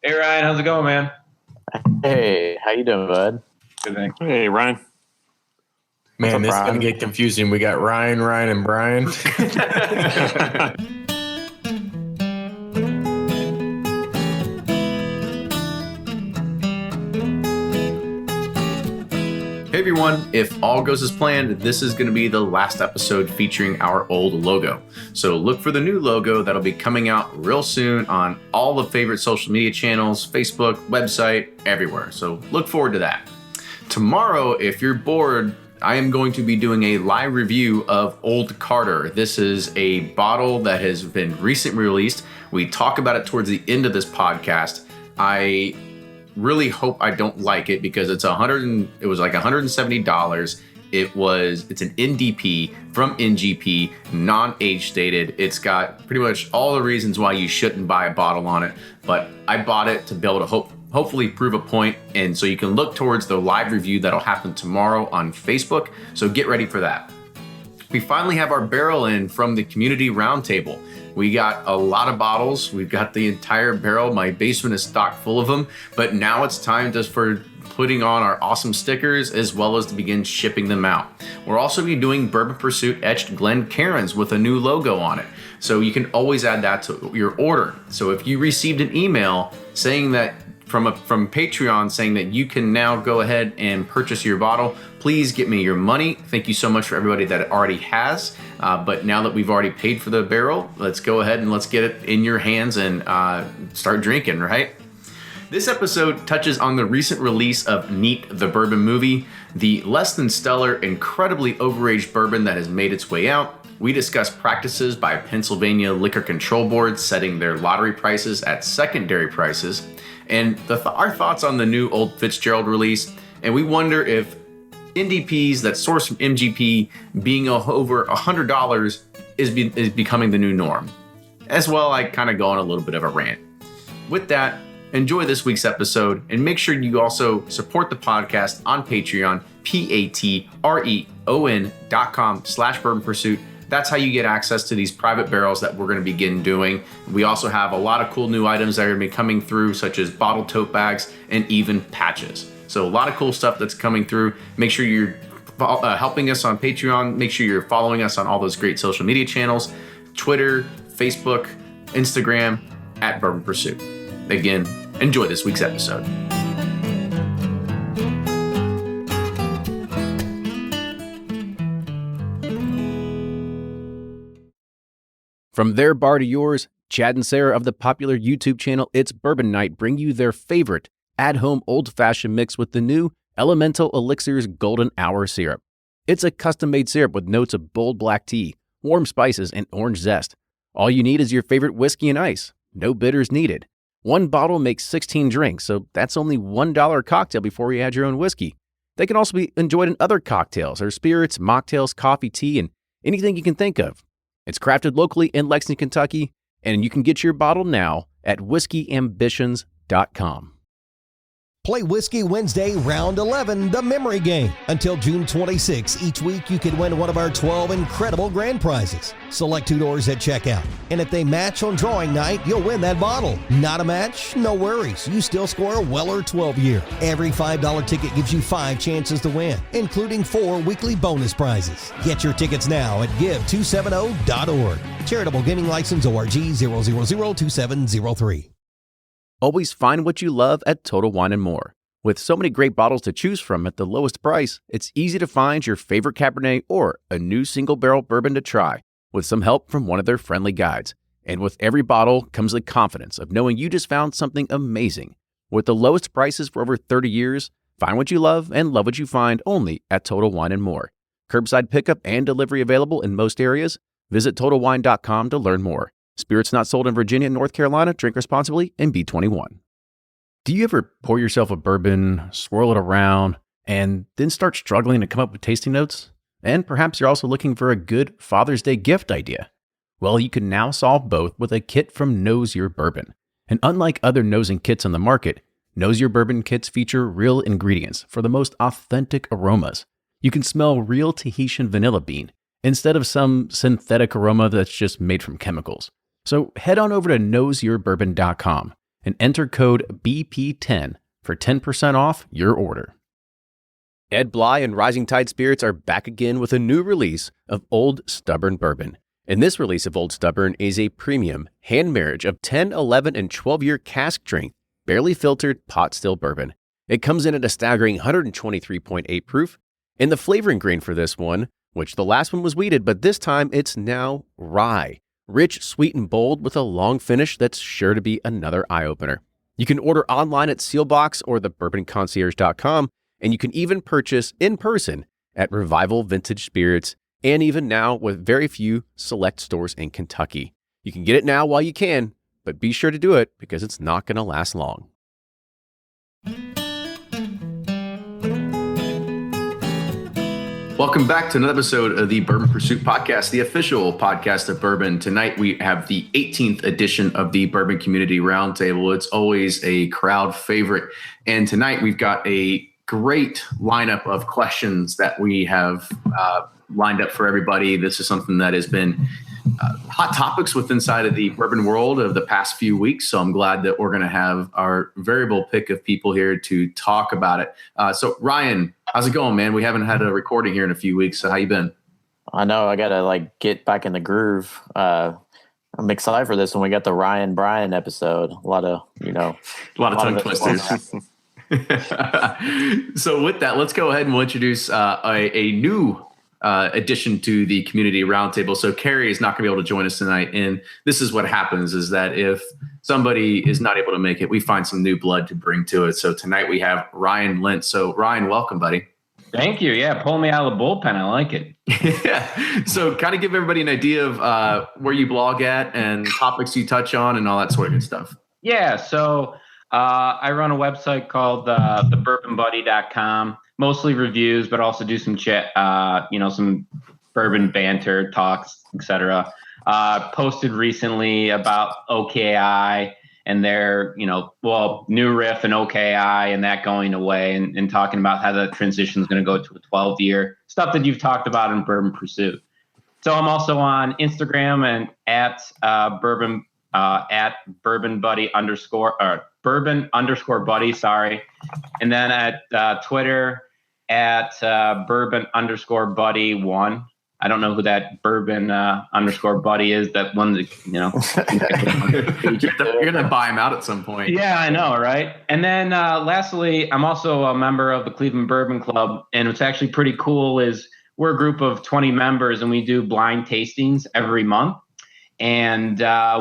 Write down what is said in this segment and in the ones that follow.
Hey Ryan, how's it going, man? Hey, how you doing, bud? Good thing. Hey, Ryan. Man, this is Brian? going to get confusing. We got Ryan, and Brian. Hey everyone, if all goes as planned, this is going to be the last episode featuring our old logo. So look for the new logo that'll be coming out real soon on all the favorite social media channels, Facebook, website, everywhere. So look forward to that. Tomorrow, if you're bored, I am going to be doing a live review of Old Carter. This is a bottle that has been recently released. We talk about it towards the end of this podcast. I really hope I don't like it because it was like $170. It's an NDP from NGP, non-age stated. It's got pretty much all the reasons why you shouldn't buy a bottle on it, but I bought it to be able to hopefully prove a point, and so you can look towards the live review that'll happen tomorrow on Facebook, so get ready for that. We finally have our barrel in from the community roundtable. We got a lot of bottles. We've got the entire barrel. My basement is stocked full of them, but now it's time for putting on our awesome stickers as well as to begin shipping them out. We're also be doing Bourbon Pursuit etched Glencairns with a new logo on it. So you can always add that to your order. So if you received an email saying that from Patreon saying that you can now go ahead and purchase your bottle, please get me your money. Thank you so much for everybody that already has. But now that we've already paid for the barrel, let's go ahead and let's get it in your hands and start drinking, right? This episode touches on the recent release of Neat, the Bourbon movie, the less than stellar, incredibly overaged bourbon that has made its way out. We discuss practices by Pennsylvania Liquor Control Board setting their lottery prices at secondary prices, and our thoughts on the new Old Fitzgerald release. And we wonder if NDPs that source from MGP being over $100 is becoming the new norm. As well, I kind of go on a little bit of a rant. With that, enjoy this week's episode, and make sure you also support the podcast on Patreon, patreon.com/Bourbon Pursuit. That's how you get access to these private barrels that we're going to begin doing. We also have a lot of cool new items that are going to be coming through, such as bottle tote bags and even patches. So a lot of cool stuff that's coming through. Make sure you're helping us on Patreon. Make sure you're following us on all those great social media channels, Twitter, Facebook, Instagram, @Bourbon Pursuit. Again, enjoy this week's episode. From their bar to yours, Chad and Sarah of the popular YouTube channel It's Bourbon Night bring you their favorite at-home old-fashioned mix with the new Elemental Elixir's Golden Hour Syrup. It's a custom-made syrup with notes of bold black tea, warm spices, and orange zest. All you need is your favorite whiskey and ice. No bitters needed. One bottle makes 16 drinks, so that's only $1 a cocktail before you add your own whiskey. They can also be enjoyed in other cocktails or spirits, mocktails, coffee, tea, and anything you can think of. It's crafted locally in Lexington, Kentucky, and you can get your bottle now at whiskeyambitions.com. Play Whiskey Wednesday, Round 11, the memory game. Until June 26. Each week, you can win one of our 12 incredible grand prizes. Select $2 at checkout. And if they match on drawing night, you'll win that bottle. Not a match? No worries. You still score a Weller 12-year. Every $5 ticket gives you 5 chances to win, including 4 weekly bonus prizes. Get your tickets now at give270.org. Charitable Gaming License ORG 0002703. Always find what you love at Total Wine & More. With so many great bottles to choose from at the lowest price, it's easy to find your favorite Cabernet or a new single-barrel bourbon to try with some help from one of their friendly guides. And with every bottle comes the confidence of knowing you just found something amazing. With the lowest prices for over 30 years, find what you love and love what you find only at Total Wine & More. Curbside pickup and delivery available in most areas. Visit TotalWine.com to learn more. Spirits not sold in Virginia and North Carolina. Drink responsibly and be 21. Do you ever pour yourself a bourbon, swirl it around, and then start struggling to come up with tasting notes? And perhaps you're also looking for a good Father's Day gift idea. Well, you can now solve both with a kit from Knows Your Bourbon. And unlike other nosing kits on the market, Knows Your Bourbon kits feature real ingredients for the most authentic aromas. You can smell real Tahitian vanilla bean instead of some synthetic aroma that's just made from chemicals. So head on over to knowsyourbourbon.com and enter code BP10 for 10% off your order. Ed Bly and Rising Tide Spirits are back again with a new release of Old Stubborn Bourbon. And this release of Old Stubborn is a premium hand marriage of 10, 11, and 12-year cask strength, barely filtered pot still bourbon. It comes in at a staggering 123.8 proof, and the flavoring grain for this one, which the last one was wheated, but this time it's now rye. Rich, sweet, and bold with a long finish that's sure to be another eye-opener. You can order online at Sealbox or thebourbonconcierge.com, and you can even purchase in person at Revival Vintage Spirits, and even now with very few select stores in Kentucky. You can get it now while you can, but be sure to do it because it's not going to last long. Welcome back to another episode of the Bourbon Pursuit Podcast, the official podcast of bourbon. Tonight we have the 18th edition of the Bourbon Community Roundtable. It's always a crowd favorite. And tonight we've got a great lineup of questions that we have lined up for everybody. This is something that has been hot topics inside of the bourbon world of the past few weeks. So I'm glad that we're going to have our variable pick of people here to talk about it. So Ryan, how's it going, man? We haven't had a recording here in a few weeks. So how you been? I know I got to get back in the groove. I'm excited for this when we got the Ryan Bryan episode. A lot of tongue twisters. So with that, let's go ahead and we'll introduce a new addition to the community roundtable. So Carrie is not going to be able to join us tonight. And this is what happens is that if somebody is not able to make it, we find some new blood to bring to it. So tonight we have Ryan Lentz. So Ryan, welcome, buddy. Thank you. Yeah, pull me out of the bullpen. I like it. Yeah. So kind of give everybody an idea of where you blog at and topics you touch on and all that sort of good stuff. Yeah. So I run a website called thebourbonbuddy.com. Mostly reviews, but also do some chat, some bourbon banter, talks, etc. Posted recently about OKI and their, new riff and OKI and that going away and talking about how the transition is going to go to a 12-year stuff that you've talked about in Bourbon Pursuit. So I'm also on Instagram and at Bourbon Buddy _Buddy, and then at Twitter at Bourbon_Buddy1. I don't know who that Bourbon _Buddy is. That one that you're gonna buy him out at some point. Yeah, I know, right? And then lastly, I'm also a member of the Cleveland Bourbon Club, and what's actually pretty cool is we're a group of 20 members, and we do blind tastings every month. And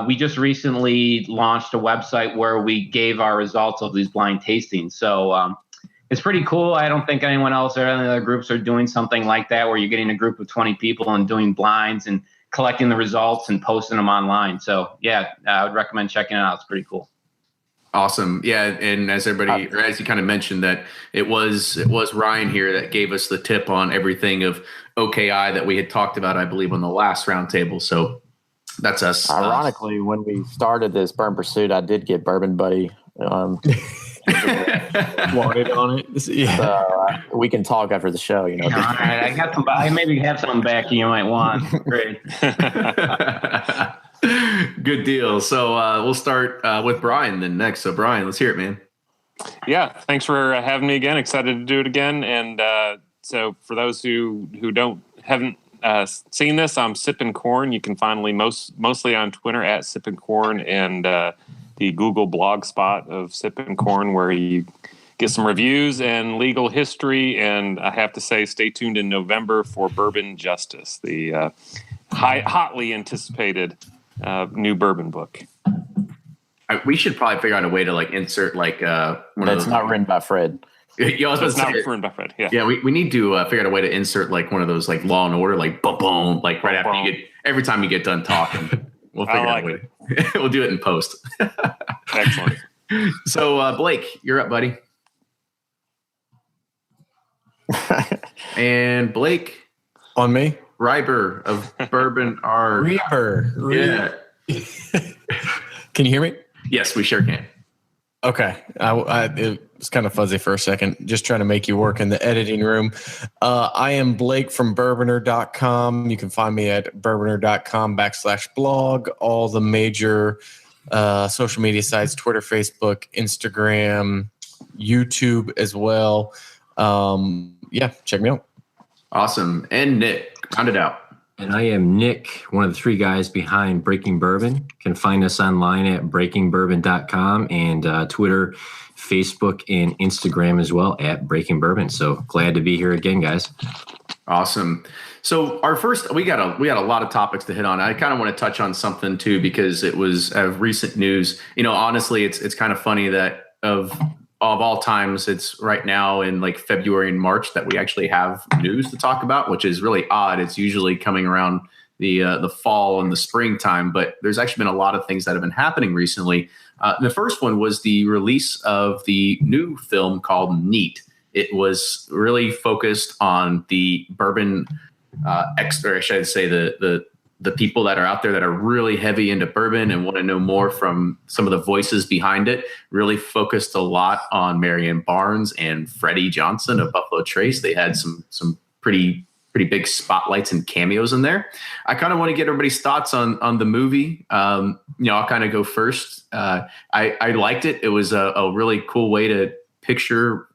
we just recently launched a website where we gave our results of these blind tastings. So it's pretty cool. I don't think anyone else or any other groups are doing something like that, where you're getting a group of 20 people and doing blinds and collecting the results and posting them online. So yeah, I would recommend checking it out. It's pretty cool. Awesome. Yeah. And as everybody, or as you kind of mentioned, that it was Ryan here that gave us the tip on everything of OKI that we had talked about, I believe, on the last roundtable. So that's us. Ironically, when we started this Bourbon Pursuit, I did get Bourbon Buddy. Wanted on it. Yeah. So, we can talk after the show. All right, I got some. I maybe have something back you might want. Great. Good deal. So we'll start with Brian then next. So Brian, let's hear it, man. Yeah, thanks for having me again. Excited to do it again. And so for those who haven't seen this, I'm Sippin' Corn. You can find me mostly on Twitter at Sippin' Corn and the Google blog spot of Sippin' Corn, where you get some reviews and legal history. And I have to say, stay tuned in November for Bourbon Justice, the hotly anticipated new bourbon book. We should probably figure out a way to insert one of those. That's not written by Fred. Yeah, I was It's about not to say, written by Fred. Yeah. yeah, we need to figure out a way to insert one of those Law and Order, boom, boom, right after you get every time you get done talking. We'll figure out a way. We'll do it in post. Excellent. So Blake, you're up, buddy. And Blake On me? Reiber of Bourbon R. Reaper. Yeah. Can you hear me? Yes, we sure can. Okay. It was kind of fuzzy for a second. Just trying to make you work in the editing room. I am Blake from Bourboner.com. You can find me at bourboner.com/blog. All the major social media sites, Twitter, Facebook, Instagram, YouTube as well. Check me out. Awesome. And Nick, round it out. And I am Nick, one of the three guys behind Breaking Bourbon. You can find us online at breakingbourbon.com and Twitter, Facebook, and Instagram as well at Breaking Bourbon. So glad to be here again, guys. Awesome. So we got a lot of topics to hit on. I kind of want to touch on something too, because it was recent news. Honestly, it's kind of funny that of all times, it's right now in like February and March that we actually have news to talk about, which is really odd. It's usually coming around the fall and the springtime, but there's actually been a lot of things that have been happening recently. The first one was the release of the new film called Neat. It was really focused on the bourbon or should I say the people that are out there that are really heavy into bourbon and want to know more from some of the voices behind it. Really focused a lot on Marianne Barnes and Freddie Johnson of Buffalo Trace. They had some pretty big spotlights and cameos in there. I kind of want to get everybody's thoughts on the movie. I'll kind of go first. I liked it. It was a really cool way to picture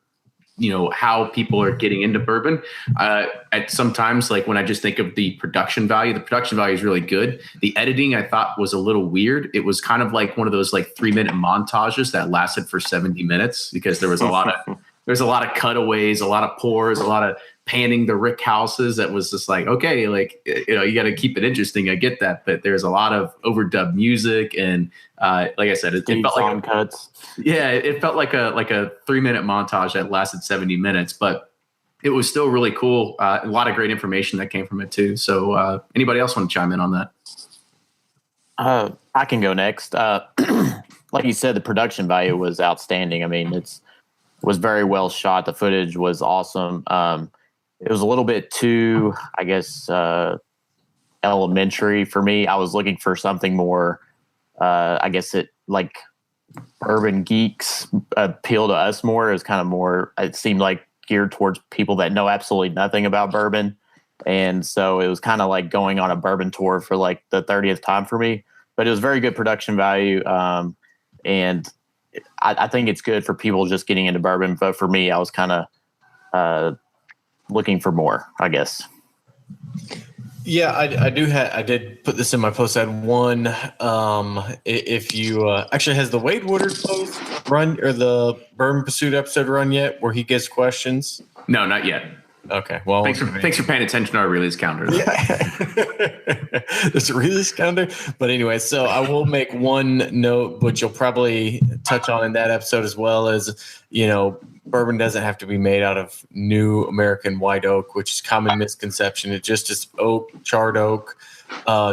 how people are getting into bourbon. At sometimes, like when I just think of the production value is really good. The editing I thought was a little weird. It was kind of like one of those like 3-minute montages that lasted for 70 minutes because there was a lot of cutaways, a lot of pours, a lot of panning the rick houses. That was just like, okay, like, you got to keep it interesting. I get that, but there's a lot of overdub music and like I said, it felt like cuts. Yeah, it felt like a 3-minute montage that lasted 70 minutes, but it was still really cool. A lot of great information that came from it too. So anybody else want to chime in on that? I can go next. Like you said, the production value was outstanding. I mean, was very well shot. The footage was awesome. It was a little bit too, I guess, elementary for me. I was looking for something more, I guess like Bourbon Geeks appeal to us more. It was kind of more, it seemed like geared towards people that know absolutely nothing about bourbon. And so it was kind of like going on a bourbon tour for like the 30th time for me, but it was very good production value. And I think it's good for people just getting into bourbon. But for me, I was kind of looking for more, I guess. Yeah, I did put this in my post. I had one. If you actually, has the Wade Woodard post run or the Bourbon Pursuit episode run yet where he gets questions? No, not yet. Okay. Well, thanks for paying attention to our release calendar. Yeah. There's a release calendar. But anyway, so I will make one note, which you'll probably touch on in that episode as well, as, bourbon doesn't have to be made out of new American white oak, which is common misconception. It just is oak, charred oak,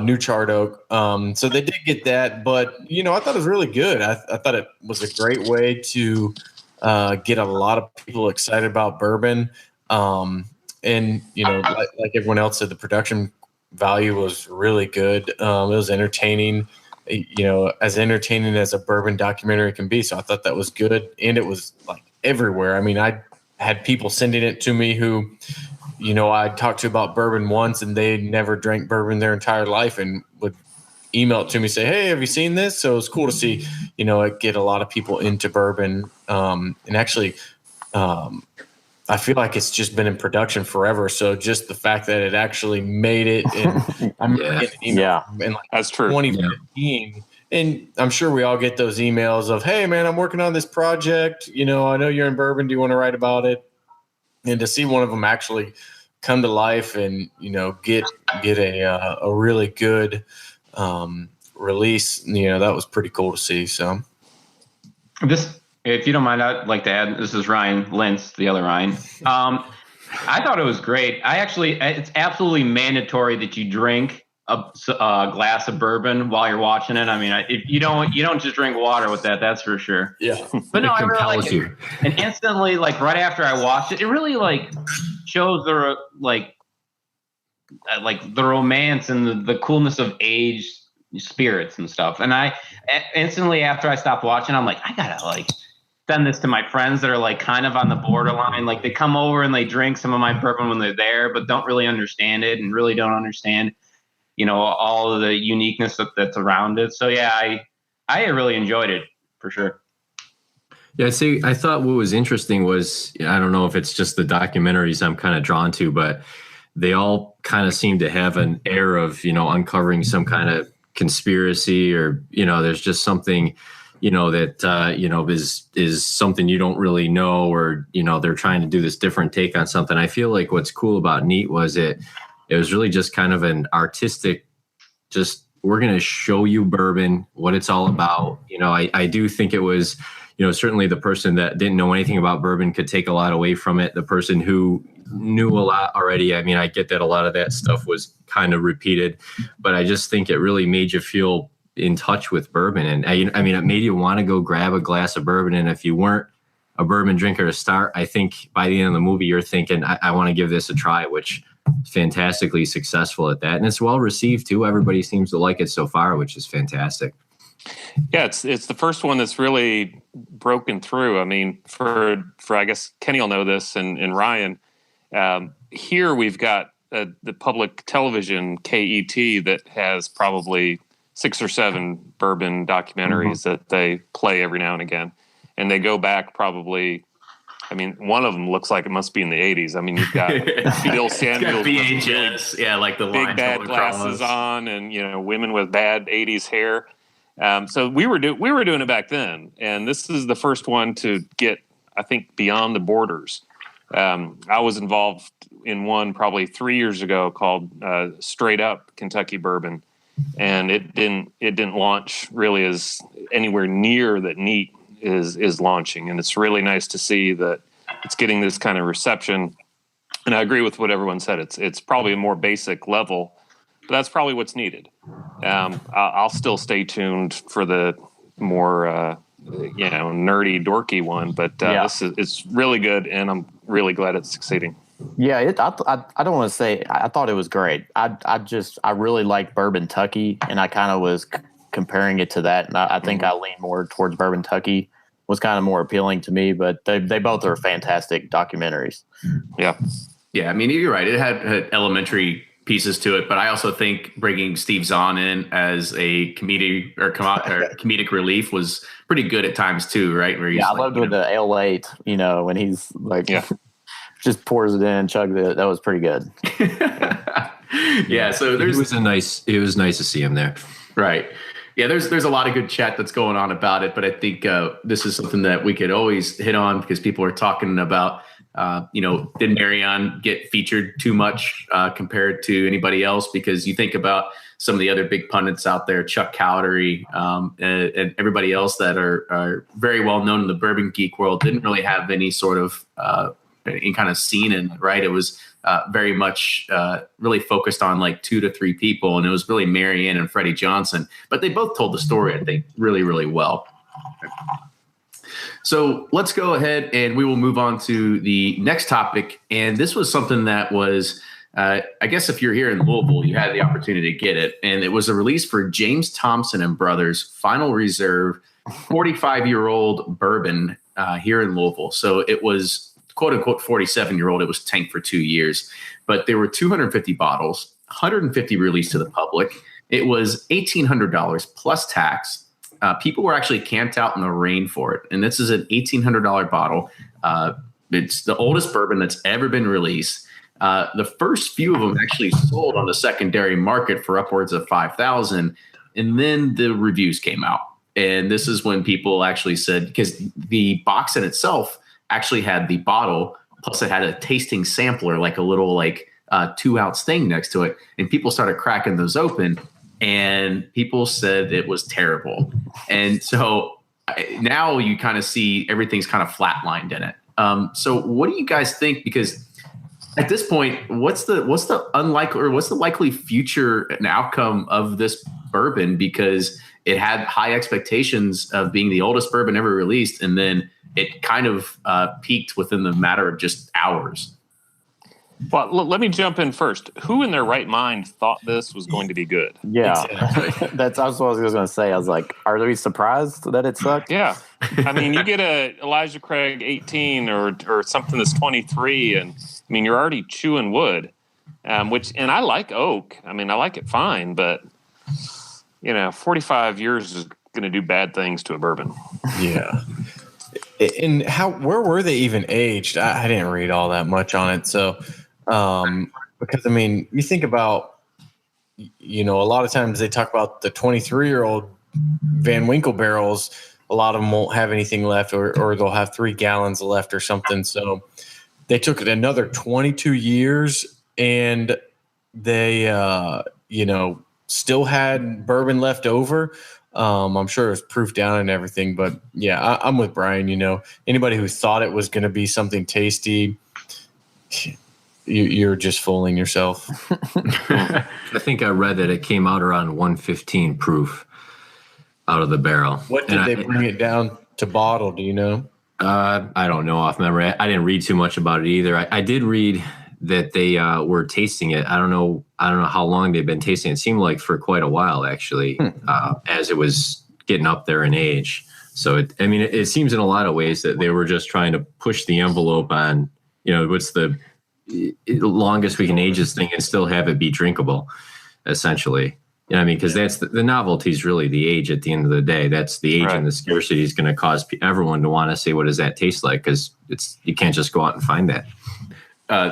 new charred oak. So they did get that, but I thought it was really good. I thought it was a great way to get a lot of people excited about bourbon. And like everyone else said, the production value was really good. It was entertaining, as entertaining as a bourbon documentary can be. So I thought that was good. And it was like everywhere. I mean, I had people sending it to me who, I talked to about bourbon once and they never drank bourbon their entire life and would email it to me, say, hey, have you seen this? So it's cool to see, it get a lot of people into bourbon. And actually, I feel like it's just been in production forever. So just the fact that it actually made it, and I'm getting email in like that's true. 2015, and I'm sure we all get those emails of, "Hey, man, I'm working on this project. I know you're in bourbon. Do you want to write about it?" And to see one of them actually come to life and get a really good release, that was pretty cool to see. So If you don't mind, I'd like to add, this is Ryan Lentz, the other Ryan. I thought it was great. It's absolutely mandatory that you drink a glass of bourbon while you're watching it. I mean, if you don't just drink water with that, that's for sure. Yeah. But no, I really like it. And instantly, like right after I watched it, it really like shows the the romance and the coolness of aged spirits and stuff. And I instantly after I stopped watching, I'm like, I gotta send this to my friends that are kind of on the borderline. Like they come over and they drink some of my bourbon when they're there, but don't really understand it and really don't understand, all of the uniqueness that's around it. So yeah, I really enjoyed it for sure. Yeah, see, I thought what was interesting was, I don't know if it's just the documentaries I'm kind of drawn to, but they all kind of seem to have an air of, uncovering some kind of conspiracy, or, there's just something, that, is something you don't really know, or, they're trying to do this different take on something. I feel like what's cool about Neat was it was really just kind of an artistic, just, we're going to show you bourbon, what it's all about. I do think it was, certainly the person that didn't know anything about bourbon could take a lot away from it. The person who knew a lot already, I get that a lot of that stuff was kind of repeated, but I just think it really made you feel in touch with bourbon. And it made you want to go grab a glass of bourbon. And if you weren't a bourbon drinker to start, I think by the end of the movie, you're thinking, I want to give this a try, which is fantastically successful at that. And it's well received too. Everybody seems to like it so far, which is fantastic. Yeah, it's the first one that's really broken through. For I guess Kenny will know this, and Ryan. Here we've got the public television KET that has probably 6 or 7 bourbon documentaries that they play every now and again, and they go back probably. One of them looks like it must be in the 80s. You've got Bill Samuels, VHS, like the big bad glasses on, and women with bad 80s hair. So we were doing it back then, and this is the first one to get, I think, beyond the borders. I was involved in one probably 3 years ago called Straight Up Kentucky Bourbon, and it didn't launch really as anywhere near that Neat is launching, and it's really nice to see that it's getting this kind of reception. And I agree with what everyone said. It's probably a more basic level, but that's probably what's needed. I'll still stay tuned for the more nerdy, dorky one, but it's really good, and I'm really glad it's succeeding. Yeah, I don't want to say I thought it was great. I really like Bourbon Tucky, and I kind of was comparing it to that, and I think I lean more towards Bourbon Tucky was kind of more appealing to me, but they both are fantastic documentaries. Yeah, you're right. It had elementary pieces to it, but I also think bringing Steve Zahn in as a comedic relief was pretty good at times too, right? Where I loved with the Ale 8, when he's like, just pours it in, chugs it. That was pretty good. Yeah, so it was nice to see him there. Right. Yeah, there's a lot of good chat that's going on about it, but I think this is something that we could always hit on because people are talking about, did Marion get featured too much compared to anybody else? Because you think about some of the other big pundits out there, Chuck Cowdery, and everybody else that are very well known in the bourbon geek world, didn't really have any sort of any kind of scene in it, right? It was very much really focused on like 2 to 3 people, and it was really Marianne and Freddie Johnson. But they both told the story, I think, really, really well. So let's go ahead and we will move on to the next topic. And this was something that was, I guess if you're here in Louisville, you had the opportunity to get it. And it was a release for James Thompson and Brothers Final Reserve 45-year-old bourbon here in Louisville. So it was quote unquote 47-year-old. It was tanked for 2 years, but there were 250 bottles, 150 released to the public. It was $1,800 plus tax. People were actually camped out in the rain for it. And this is an $1,800 bottle. It's the oldest bourbon that's ever been released. The first few of them actually sold on the secondary market for upwards of $5,000. And then the reviews came out. And this is when people actually said, because the box in itself actually had the bottle, plus it had a tasting sampler, like a little 2-ounce thing next to it. And people started cracking those open. And people said it was terrible. And so now you kind of see everything's kind of flatlined in it. So what do you guys think? Because at this point, what's the unlikely or what's the likely future and outcome of this bourbon? Because it had high expectations of being the oldest bourbon ever released. And then it kind of peaked within the matter of just hours. Well, let me jump in first. Who in their right mind thought this was going to be good? Yeah, exactly. That's what I was going to say. I was like, are they surprised that it sucked? Yeah. You get a Elijah Craig 18 or something that's 23, and you're already chewing wood, and I like oak. I like it fine, but 45 years is going to do bad things to a bourbon. Yeah. And where were they even aged? I didn't read all that much on it. So, because I mean, you think about, a lot of times they talk about the 23-year-old Van Winkle barrels. A lot of them won't have anything left, or they'll have 3 gallons left or something. So they took it another 22 years, and they, still had bourbon left over. I'm sure it was proof down and everything, but yeah, I'm with Brian. Anybody who thought it was going to be something tasty, you're just fooling yourself. I think I read that it came out around 115 proof out of the barrel. What did they bring it down to bottle? Do you know? I don't know off memory. I didn't read too much about it either. I did read that they were tasting it. I don't know how long they've been tasting it. It seemed like for quite a while, actually, as it was getting up there in age. So, it seems in a lot of ways that they were just trying to push the envelope on, what's the longest we can age this thing and still have it be drinkable, essentially. Because that's the novelty is really the age at the end of the day. That's the age, and the scarcity is going to cause everyone to want to say, what does that taste like? Because you can't just go out and find that.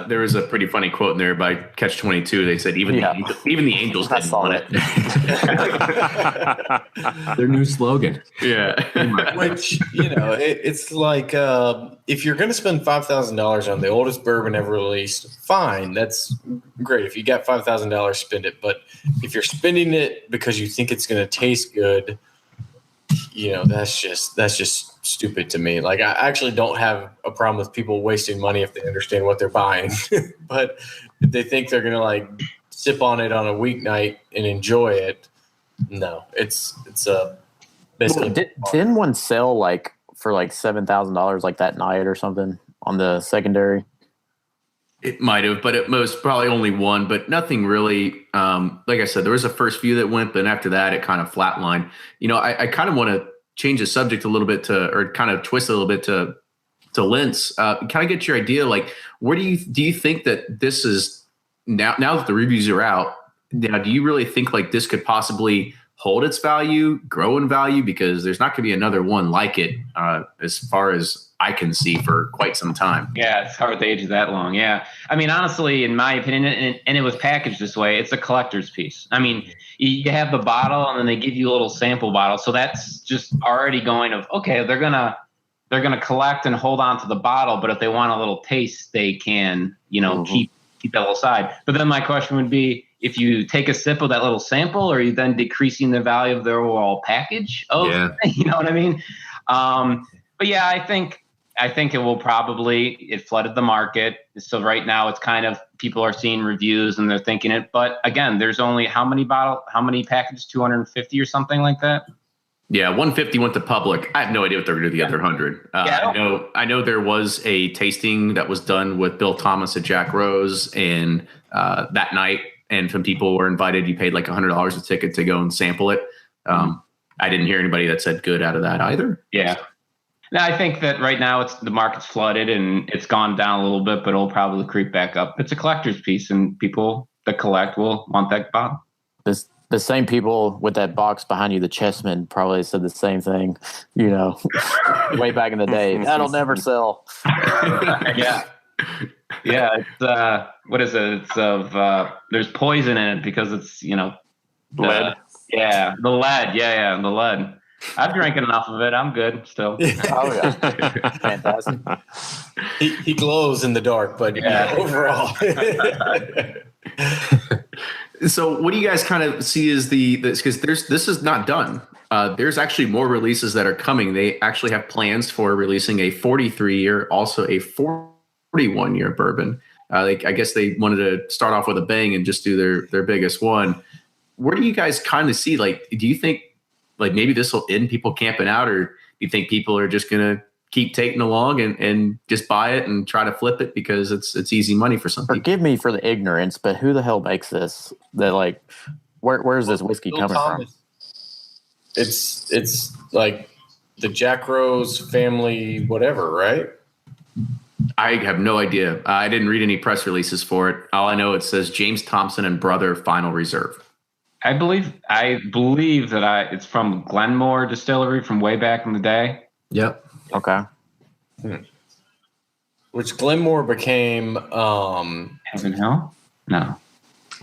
There was a pretty funny quote in there by Catch-22. They said even the Angels didn't want it. Their new slogan. Yeah. Which, it's like if you're going to spend $5,000 on the oldest bourbon ever released, fine. That's great. If you got $5,000, spend it. But if you're spending it because you think it's going to taste good, that's just stupid to me. Like, I actually don't have a problem with people wasting money if they understand what they're buying. But if they think they're going to sip on it on a weeknight and enjoy it, no, it's basically. Well, didn't one sell for $7,000 that night or something on the secondary? It might have, but at most probably only one, but nothing really. Like I said, there was a first few that went, but after that, it kind of flatlined. I kind of want to change the subject a little bit or kind of twist a little bit to Linz. Kind of get your idea, where do you think that this is now that the reviews are out? Now, do you really think this could possibly hold its value, grow in value? Because there's not going to be another one like it as far as I can see for quite some time. Yeah, it's hard to age that long. Yeah. Honestly, in my opinion, and it was packaged this way, it's a collector's piece. You have the bottle and then they give you a little sample bottle. So that's just already going of, okay, they're going to collect and hold on to the bottle. But if they want a little taste, they can, keep that little side. But then my question would be, if you take a sip of that little sample, are you then decreasing the value of the overall package? You know what I mean? But yeah, I think it will it flooded the market. So right now it's kind of, people are seeing reviews and they're thinking it, but again, there's only how many packages, 250 or something like that? Yeah. 150 went to public. I have no idea what they're going to do the other 100. I know there was a tasting that was done with Bill Thomas at Jack Rose and that night, and some people were invited. You paid $100 a ticket to go and sample it. I didn't hear anybody that said good out of that either. Yeah. Now, I think that right now the market's flooded and it's gone down a little bit, but it'll probably creep back up. It's a collector's piece, and people that collect will want that bottle. The same people with that box behind you, the chessmen, probably said the same thing, way back in the day. That'll never sell. Yeah. Yeah. It's, what is it? It's there's poison in it because it's, Lead. Yeah. The lead. Yeah. The lead. I've drank enough of it. I'm good still. Oh, yeah. Fantastic. He glows in the dark, but overall. So what do you guys kind of see as because this is not done. There's actually more releases that are coming. They actually have plans for releasing a 43-year, also a 41-year bourbon. I guess they wanted to start off with a bang and just do their biggest one. Where do you guys kind of see, do you think maybe this will end people camping out, or do you think people are just going to keep taking along and just buy it and try to flip it because it's easy money for some people? Forgive me for the ignorance, but who the hell makes this? That where's this whiskey coming from? It's like the Jack Rose family, whatever, right? I have no idea. I didn't read any press releases for it. All I know, it says James Thompson and Brother Final Reserve. I believe that it's from Glenmore Distillery from way back in the day. Yep. Okay. Which Glenmore became, Heaven Hill? No.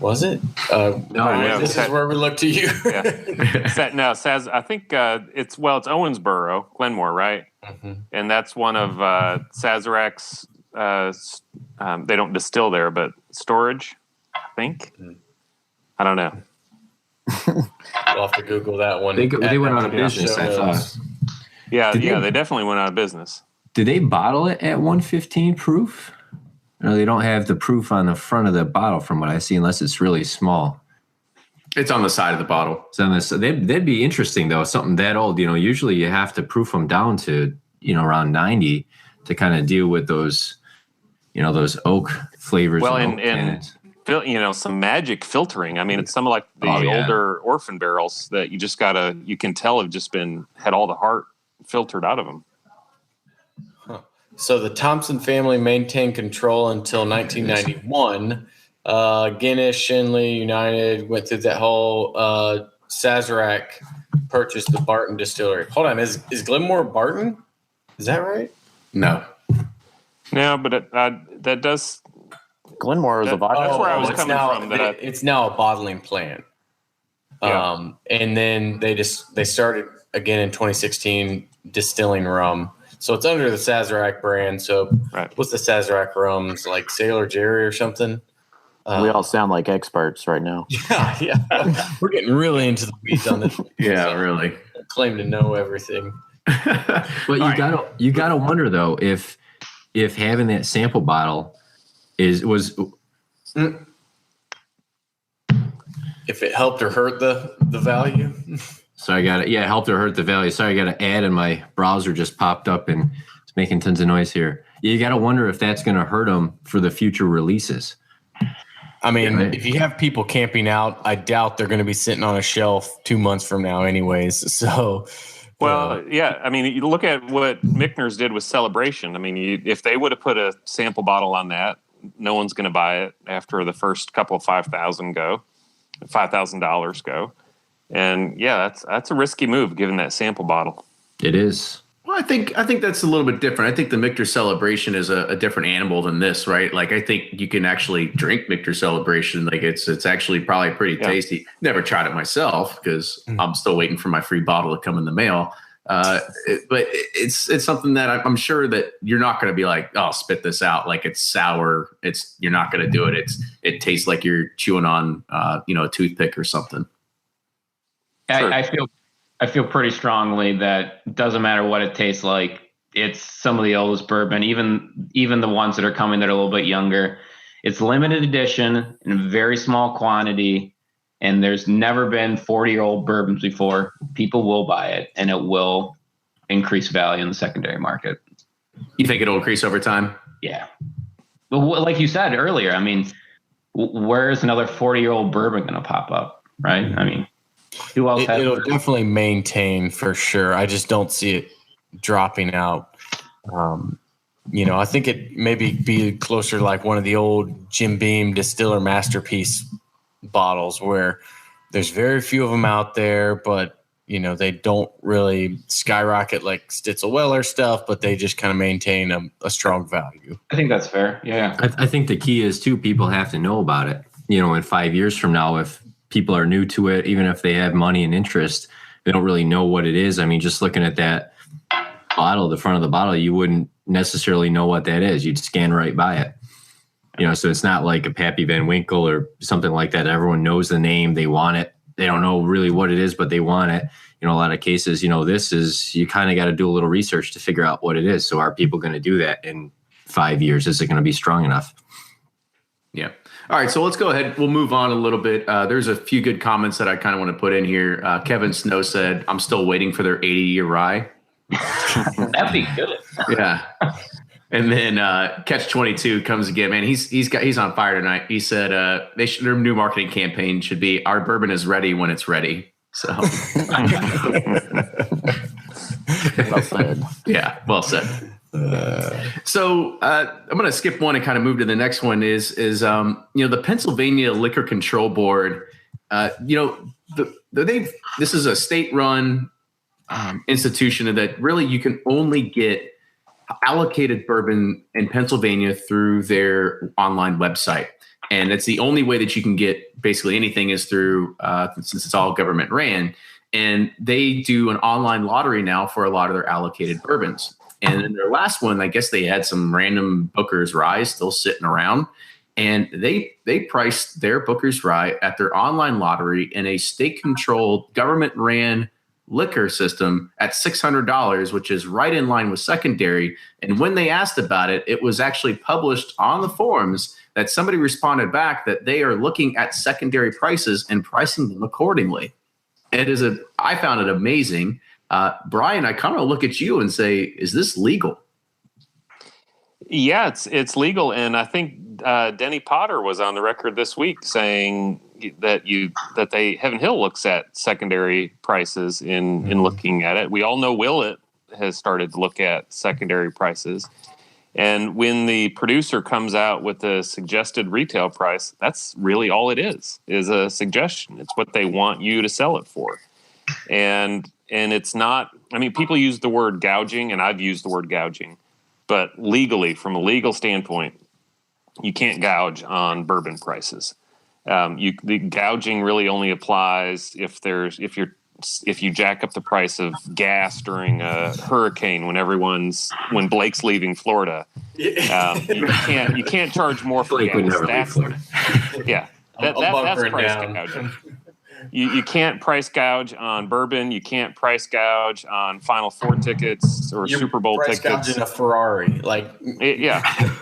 was it? No, yeah, This is where we look to you. I think it's Owensboro, Glenmore, right? Mhm. And that's one of Sazerac's. They don't distill there, but storage, I think. I don't know. We'll have to Google that one. They went out of business, I thought. Yeah, Did they definitely went out of business. Did they bottle it at 115 proof? No, they don't have the proof on the front of the bottle from what I see, unless it's really small. It's on the side of the bottle. So that'd be interesting, though, something that old. Usually you have to proof them down to, around 90 to kind of deal with those, those oak flavors. Well, and and some magic filtering. I mean, it's some of like the older orphan barrels that you can tell have just had all the heart filtered out of them. So the Thompson family maintained control until 1991. Guinness, Shinley, United went through that whole Sazerac purchased the Barton Distillery. Hold on, is Glenmore Barton? Is that right? No. No, but that does. Glenmore is a vodka. That's where I was it's coming now, from. It's now a bottling plant. Yeah. And then they started again in 2016 distilling rum. So it's under the Sazerac brand. So What's the Sazerac rums, like Sailor Jerry or something? We all sound like experts right now. Yeah. We're getting really into the weeds on this. Yeah, really. Claim to know everything. But you gotta wonder though if having that sample bottle was if it helped or hurt the value. So helped or hurt the value. Sorry, I got to add, and my browser just popped up and it's making tons of noise here. You got to wonder if that's going to hurt them for the future releases. I mean, if you have people camping out, I doubt they're going to be sitting on a shelf 2 months from now anyways. So, yeah. I mean, you look at what Michner's did with Celebration. I mean, if they would have put a sample bottle on that, no one's going to buy it after the first couple of $5,000 go. And yeah, that's a risky move given that sample bottle. It is. Well, I think that's a little bit different. I think the Michter Celebration is a different animal than this, right? Like I think you can actually drink Michter Celebration. Like it's actually probably pretty tasty. Never tried it myself because I'm still waiting for my free bottle to come in the mail. But it's something that I'm sure that you're not going to be like, oh, spit this out. Like it's sour. You're not going to do it. It tastes like you're chewing on a toothpick or something. I feel pretty strongly that it doesn't matter what it tastes like. It's some of the oldest bourbon, even the ones that are coming that are a little bit younger. It's limited edition in a very small quantity, and there's never been 40-year-old bourbons before. People will buy it, and it will increase value in the secondary market. You think it'll increase over time? Yeah. Well, like you said earlier, I mean, where's another 40-year-old bourbon going to pop up, right? I mean, who else has it'll definitely maintain for sure. I just don't see it dropping out. I think it maybe be closer to like one of the old Jim Beam Distiller Masterpiece bottles where there's very few of them out there, but they don't really skyrocket like Stitzel Weller stuff, but they just kind of maintain a strong value. I think that's fair. Yeah. I think the key is too, people have to know about it. In 5 years from now, if people are new to it, even if they have money and interest, they don't really know what it is. I mean, just looking at that bottle, the front of the bottle, you wouldn't necessarily know what that is. You'd scan right by it. So it's not like a Pappy Van Winkle or something like that. Everyone knows the name. They want it. They don't know really what it is, but they want it. A lot of cases, this is, you kind of got to do a little research to figure out what it is. So are people going to do that in 5 years? Is it going to be strong enough? Yeah. All right, so let's go ahead. We'll move on a little bit. There's a few good comments that I kind of want to put in here. Kevin Snow said, I'm still waiting for their 80-year rye. That'd be good. Yeah. And then Catch 22 comes again. Man, he's on fire tonight. He said their new marketing campaign should be "Our bourbon is ready when it's ready." So, Well said. Yeah, well said. So I'm going to skip one and kind of move to the next one. Is the Pennsylvania Liquor Control Board This is a state-run institution that really you can only get allocated bourbon in Pennsylvania through their online website. And it's the only way that you can get basically anything is through, since it's all government ran. And they do an online lottery now for a lot of their allocated bourbons. And in their last one, I guess they had some random Booker's Rye still sitting around. And they priced their Booker's Rye at their online lottery in a state-controlled, government-ran liquor system at $600, which is right in line with secondary. And when they asked about it, it was actually published on the forums that somebody responded back that they are looking at secondary prices and pricing them accordingly. I found it amazing. Brian, I kind of look at you and say, is this legal? Yeah, it's legal. And I think Denny Potter was on the record this week saying that Heaven Hill looks at secondary prices in looking at it. We all know Willett has started to look at secondary prices. And when the producer comes out with a suggested retail price, that's really all it is a suggestion. It's what they want you to sell it for. And it's not, I mean, people use the word gouging, and I've used the word gouging, but legally, from a legal standpoint, you can't gouge on bourbon prices. The gouging really only applies if you jack up the price of gas during a hurricane when Blake's leaving Florida. You can't charge more for Blake gas. would never leave Florida. Yeah, that's price gouging. You can't price gouge on bourbon. You can't price gouge on Final Four tickets or Super Bowl price tickets. Gouging a Ferrari,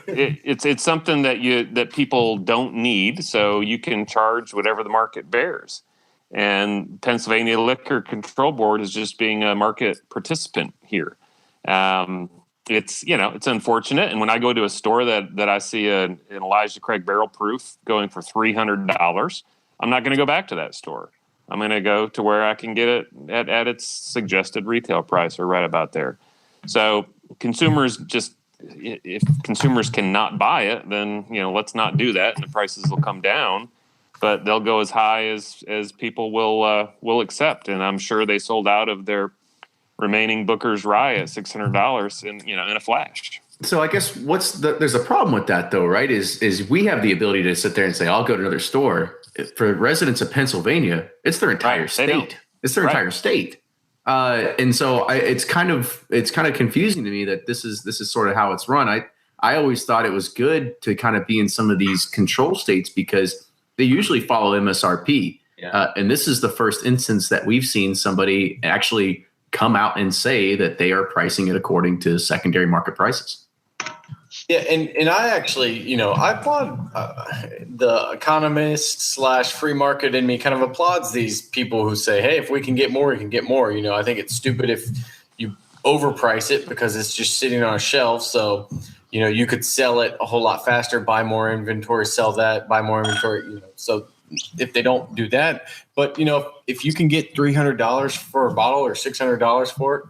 it's something that people don't need, so you can charge whatever the market bears. And Pennsylvania Liquor Control Board is just being a market participant here. It's unfortunate. And when I go to a store that I see an Elijah Craig barrel proof going for $300, I'm not going to go back to that store. I'm going to go to where I can get it at its suggested retail price or right about there. So if consumers cannot buy it, then, let's not do that. And the prices will come down, but they'll go as high as people will accept. And I'm sure they sold out of their remaining Booker's Rye at $600 in a flash. So I guess there's a problem with that though, right? Is we have the ability to sit there and say, I'll go to another store. For residents of Pennsylvania, it's their entire state. It's their entire state. And so it's kind of confusing to me that this is sort of how it's run. I always thought it was good to kind of be in some of these control states because they usually follow MSRP. Yeah. And this is the first instance that we've seen somebody actually come out and say that they are pricing it according to secondary market prices. Yeah, and I actually, I applaud the economist / free market in me kind of applauds these people who say, hey, if we can get more, we can get more. I think it's stupid if you overprice it because it's just sitting on a shelf. So, you could sell it a whole lot faster, buy more inventory, sell that, buy more inventory, So if they don't do that, but, if you can get $300 for a bottle or $600 for it,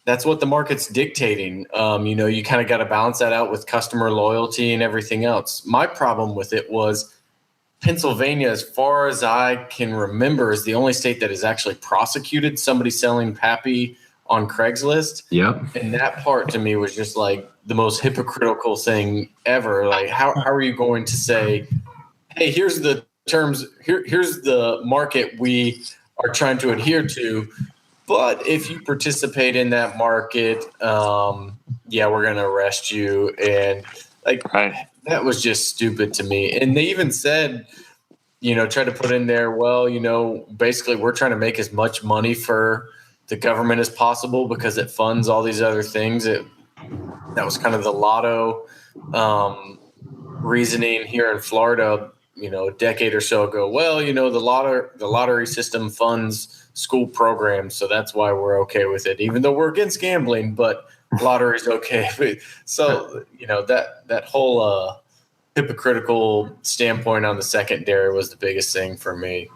that's what the market's dictating. You kind of got to balance that out with customer loyalty and everything else. My problem with it was Pennsylvania, as far as I can remember, is the only state that has actually prosecuted somebody selling Pappy on Craigslist. Yep. And that part to me was just like the most hypocritical thing ever. Like, how are you going to say, hey, here's the terms, here's the market we are trying to adhere to, but if you participate in that market, we're going to arrest you. And that was just stupid to me. And they even said, try to put in there, basically we're trying to make as much money for the government as possible because it funds all these other things. That was kind of the lotto reasoning here in Florida, a decade or so ago. Well, the lottery system funds school programs, so that's why we're okay with it, even though we're against gambling, but lottery's okay. So, that whole hypocritical standpoint on the secondary was the biggest thing for me.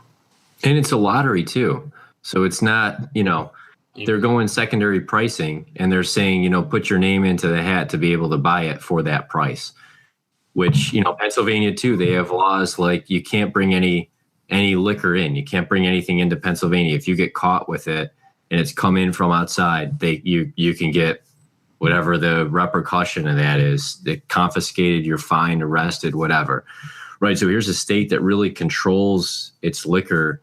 And it's a lottery too. So it's not, they're going secondary pricing and they're saying, put your name into the hat to be able to buy it for that price, which, Pennsylvania too, they have laws like you can't bring any any liquor in. You can't bring anything into Pennsylvania. If you get caught with it and it's come in from outside, you can get whatever the repercussion of that is. They confiscated, you're fined, arrested, whatever. Right. So here's a state that really controls its liquor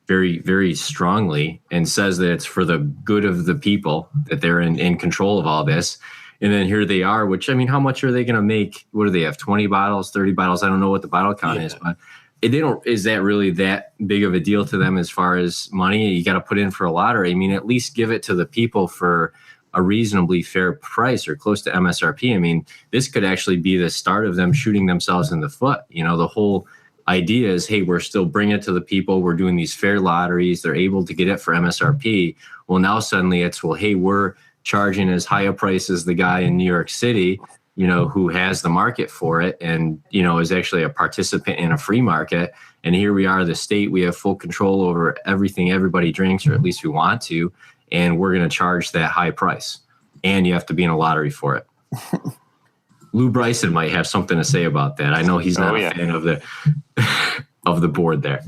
very, very strongly and says that it's for the good of the people, that they're in control of all this. And then here they are, which, I mean, how much are they going to make? What do they have? 20 bottles, 30 bottles? I don't know what the bottle count is, but is that really that big of a deal to them as far as money you got to put in for a lottery? I mean, at least give it to the people for a reasonably fair price or close to MSRP. I mean, this could actually be the start of them shooting themselves in the foot. You know, the whole idea is, hey, we're still bringing it to the people. We're doing these fair lotteries. They're able to get it for MSRP. Well, now suddenly it's, well, hey, we're charging as high a price as the guy in New York City, you know, who has the market for it and, you know, is actually a participant in a free market. And here we are, the state, we have full control over everything everybody drinks, or at least we want to, and we're going to charge that high price. And you have to be in a lottery for it. Lou Bryson might have something to say about that. I know he's not a fan of the board there.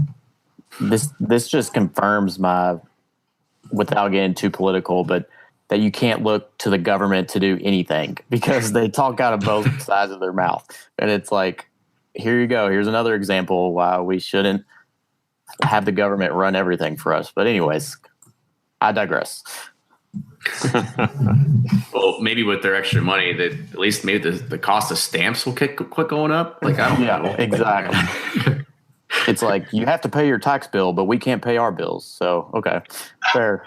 This just confirms my, without getting too political, but that you can't look to the government to do anything because they talk out of both sides of their mouth. And it's like, here you go. Here's another example why we shouldn't have the government run everything for us. But anyways, I digress. Well, maybe with their extra money, that at least maybe the cost of stamps will quit going up. Like, I don't know. Exactly. It's like, you have to pay your tax bill, but we can't pay our bills. So, okay, fair.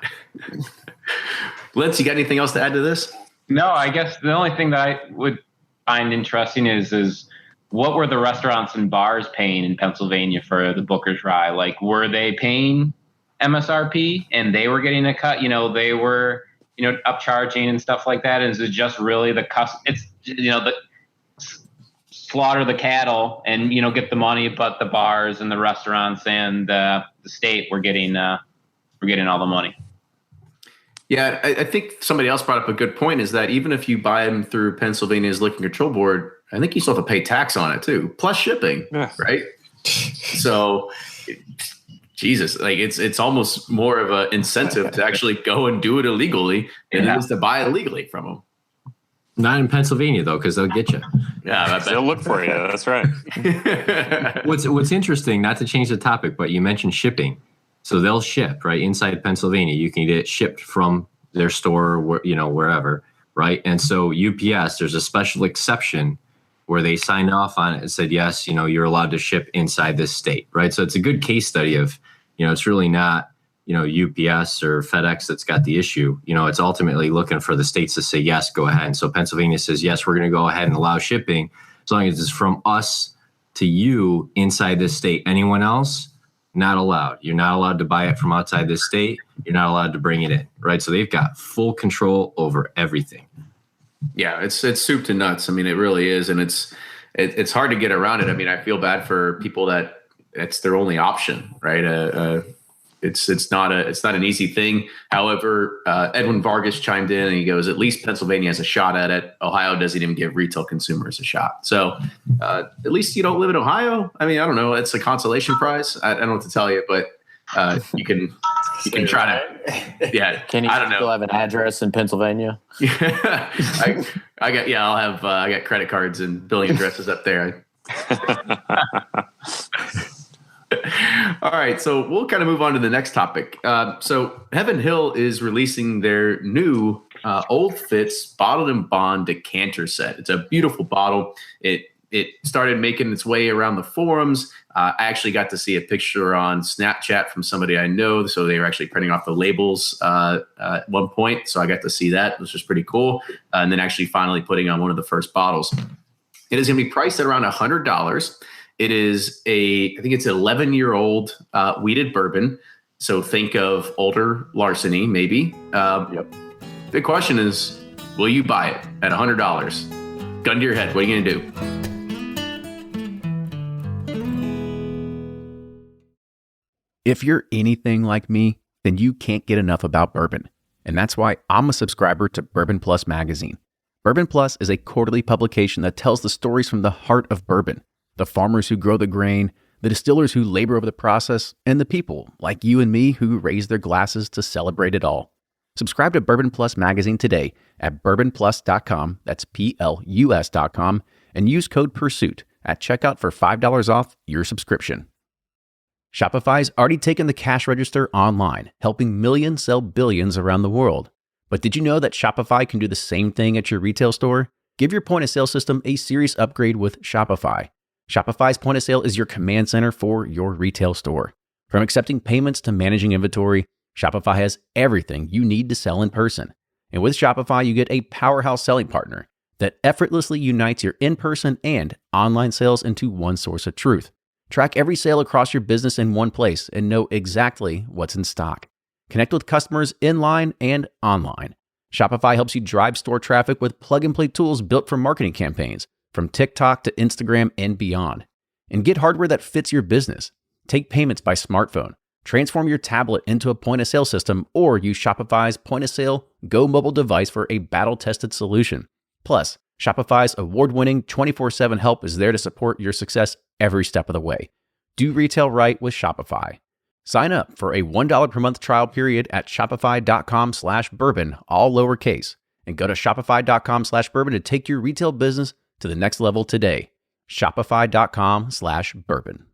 Lentz, you got anything else to add to this? No, I guess the only thing that I would find interesting is what were the restaurants and bars paying in Pennsylvania for the Booker's Rye? Like, were they paying MSRP and they were getting a cut? You know, they were, you know, upcharging and stuff like that. Is it just really the cost? It's, you know, the slaughter the cattle and, you know, get the money, but the bars and the restaurants and the state were getting all the money. Yeah, I think somebody else brought up a good point, is that even if you buy them through Pennsylvania's Liquor Control Board, I think you still have to pay tax on it too, plus shipping, right? So, Jesus, like it's almost more of an incentive to actually go and do it illegally than it is to buy it legally from them. Not in Pennsylvania though, because they'll get you. Yeah, they'll look for you. That's right. What's interesting, not to change the topic, but you mentioned shipping. So they'll ship right inside Pennsylvania. You can get it shipped from their store, you know, wherever, right? And so UPS, there's a special exception where they signed off on it and said, yes, you know, you're allowed to ship inside this state, right? So it's a good case study of, you know, it's really not, you know, UPS or FedEx that's got the issue. You know, it's ultimately looking for the states to say, yes, go ahead. And so Pennsylvania says, yes, we're going to go ahead and allow shipping as long as it's from us to you inside this state. Anyone else? Not allowed. You're not allowed to buy it from outside this state. You're not allowed to bring it in, right? So they've got full control over everything. Yeah, it's soup to nuts. I mean, it really is, and it's hard to get around it. I mean, I feel bad for people that it's their only option, right? It's not an easy thing. However, Edwin Vargas chimed in and he goes, at least Pennsylvania has a shot at it. Ohio doesn't even give retail consumers a shot. So at least you don't live in Ohio. I mean, I don't know. It's a consolation prize. I don't know what to tell you, but you can try to. Yeah, Can you I don't still know. have an address in Pennsylvania? I got credit cards and billing addresses up there. All right, so we'll kind of move on to the next topic. So Heaven Hill is releasing their new Old Fitz bottled and bond decanter set. It's a beautiful bottle. It started making its way around the forums. I actually got to see a picture on Snapchat from somebody I know. So they were actually printing off the labels at one point. So I got to see that, which was pretty cool. And then actually finally putting on one of the first bottles. It is going to be priced at around $100. It is I think it's an 11-year-old wheated bourbon. So think of older Larceny, maybe. Yep. The question is, will you buy it at $100? Gun to your head. What are you going to do? If you're anything like me, then you can't get enough about bourbon. And that's why I'm a subscriber to Bourbon Plus magazine. Bourbon Plus is a quarterly publication that tells the stories from the heart of bourbon. The farmers who grow the grain, the distillers who labor over the process, and the people like you and me who raise their glasses to celebrate it all. Subscribe to Bourbon Plus magazine today at bourbonplus.com, that's PLUS.com, and use code PURSUIT at checkout for $5 off your subscription. Shopify's already taken the cash register online, helping millions sell billions around the world. But did you know that Shopify can do the same thing at your retail store? Give your point of sale system a serious upgrade with Shopify. Shopify's point of sale is your command center for your retail store. From accepting payments to managing inventory, Shopify has everything you need to sell in person. And with Shopify, you get a powerhouse selling partner that effortlessly unites your in-person and online sales into one source of truth. Track every sale across your business in one place and know exactly what's in stock. Connect with customers in line and online. Shopify helps you drive store traffic with plug-and-play tools built for marketing campaigns, from TikTok to Instagram and beyond. And get hardware that fits your business. Take payments by smartphone. Transform your tablet into a point-of-sale system, or use Shopify's point-of-sale Go mobile device for a battle-tested solution. Plus, Shopify's award-winning 24/7 help is there to support your success every step of the way. Do retail right with Shopify. Sign up for a $1 per month trial period at shopify.com/bourbon, all lowercase, and go to shopify.com/bourbon to take your retail business to the next level today. Shopify.com/bourbon.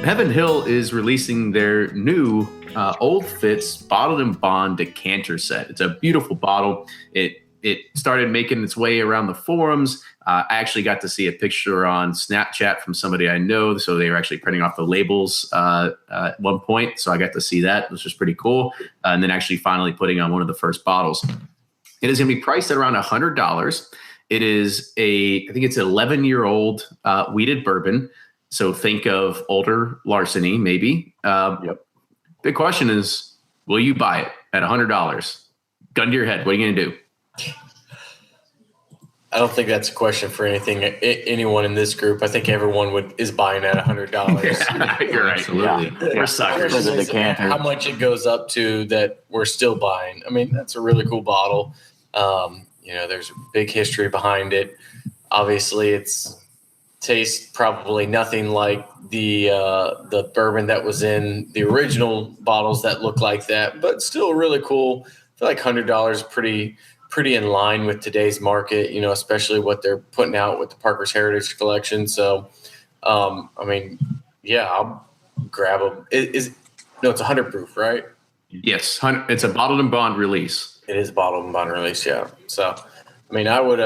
Heaven Hill is releasing their new Old Fitz bottled and bond decanter set. It's a beautiful bottle. It started making its way around the forums. I actually got to see a picture on Snapchat from somebody I know. So they were actually printing off the labels at one point. So I got to see that, which was pretty cool. And then actually finally putting on one of the first bottles. It is going to be priced at around $100. It is I think it's an 11-year-old wheated bourbon. So think of older larceny, maybe. Yep. The question is, will you buy it at $100? Gun to your head. What are you going to do? I don't think that's a question for anyone in this group. I think everyone is buying at $100. Yeah, you're right. Absolutely. Yeah. We're suckers. How much it goes up to that we're still buying. I mean, that's a really cool bottle. There's a big history behind it. Obviously, it's tastes probably nothing like the bourbon that was in the original bottles that look like that, but still really cool. I feel like $100 pretty in line with today's market, especially what they're putting out with the Parker's Heritage Collection. So, I'll grab them. It's 100 proof, right? Yes. It's a bottled and bond release. It is bottled and bond release. Yeah. So, I would,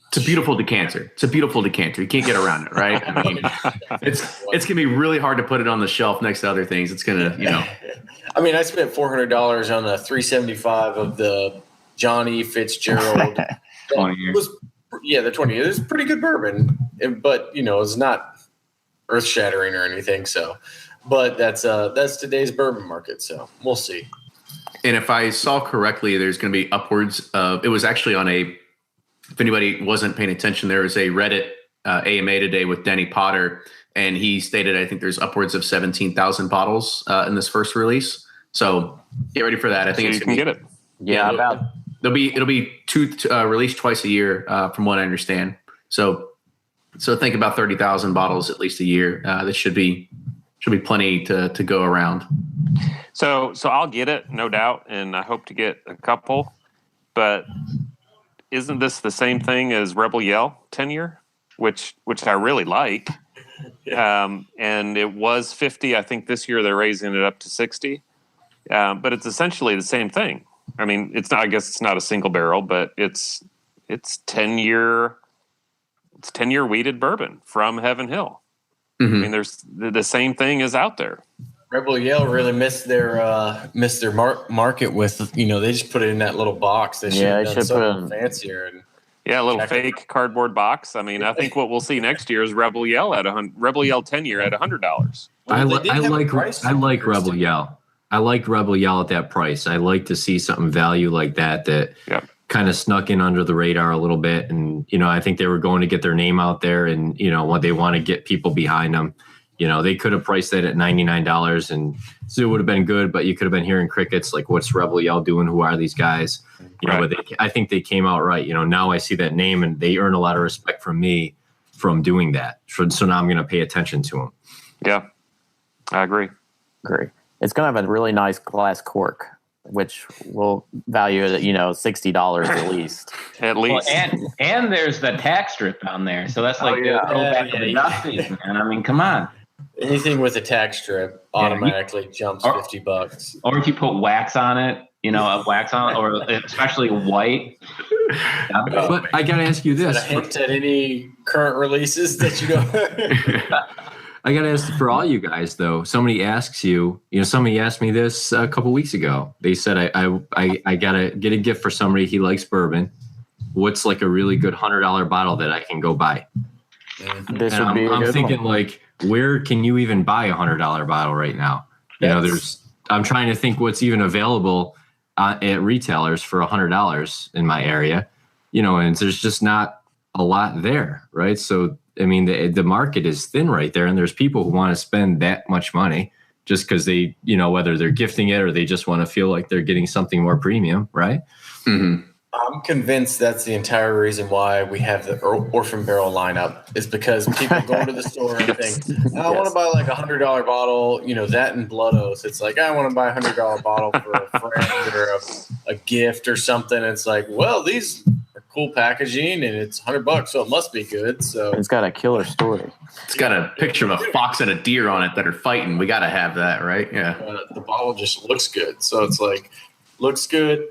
it's a beautiful decanter. You can't get around it, right? I mean, it's going to be really hard to put it on the shelf next to other things. It's going to, I spent $400 on a 375 of the Johnny Fitzgerald. 20 years. They're 20 years. It's pretty good bourbon, but it's not earth shattering or anything. So, but that's today's bourbon market. So we'll see. And if I saw correctly, there's going to be upwards of. It was actually on if anybody wasn't paying attention, there was a Reddit AMA today with Denny Potter, and he stated, I think there's upwards of 17,000 bottles in this first release. So get ready for that. I think you can get it. Yeah, it'll be released twice a year, from what I understand. So think about 30,000 bottles at least a year. That should be plenty to go around. So I'll get it, no doubt, and I hope to get a couple. But isn't this the same thing as Rebel Yell 10-year, which I really like? Yeah. And it was 50. I think this year they're raising it up to 60. But it's essentially the same thing. I mean, it's not. I guess it's not a single barrel, but it's 10-year. It's 10-year wheated bourbon from Heaven Hill. Mm-hmm. I mean, there's the same thing is out there. Rebel Yell really missed their market with they just put it in that little box. They should put it fancier and a little fake cardboard box. I mean, I think what we'll see next year is Rebel Yell Rebel Yell 10-year at $100. I like Rebel Yell. I liked Rebel Yell at that price. I like to see something value like that kind of snuck in under the radar a little bit. And, I think they were going to get their name out there and, what they want to get people behind them. They could have priced it at $99 and so it would have been good, but you could have been hearing crickets like, what's Rebel Yell doing? Who are these guys? But I think they came out right. Now I see that name and they earn a lot of respect from me from doing that. So now I'm going to pay attention to them. Yeah, I agree. Great. It's going to have a really nice glass cork, which will value it at, $60 at least. At least. Well, and there's the tax strip on there. So that's like the throwback to the Dusties, man. I mean, come on. Anything with a tax strip automatically jumps $50. Or if you put wax on it, a wax on it, or especially white. But I got to ask you this. A hint at any current releases that you know? I got to ask for all you guys, though. Somebody asks you, somebody asked me this a couple weeks ago. They said, I got to get a gift for somebody. He likes bourbon. What's like a really good $100 bottle that I can go buy? This would be I'm thinking like, where can you even buy a $100 bottle right now? I'm trying to think what's even available at retailers for $100 in my area, and there's just not a lot there. Right. So, I mean, the market is thin right there, and there's people who want to spend that much money just because they, whether they're gifting it or they just want to feel like they're getting something more premium, right? Mm-hmm. I'm convinced that's the entire reason why we have the Orphan Barrel lineup is because people go to the store and think, I want to buy like $100 bottle, that and Blood Oath. It's like, I want to buy a $100 bottle for a friend or a gift or something. It's like, well, these are cool packaging and it's $100, so it must be good. So it's got a killer story. It's got a picture of a fox and a deer on it that are fighting. We got to have that, right? Yeah. The bottle just looks good. So it's like, looks good.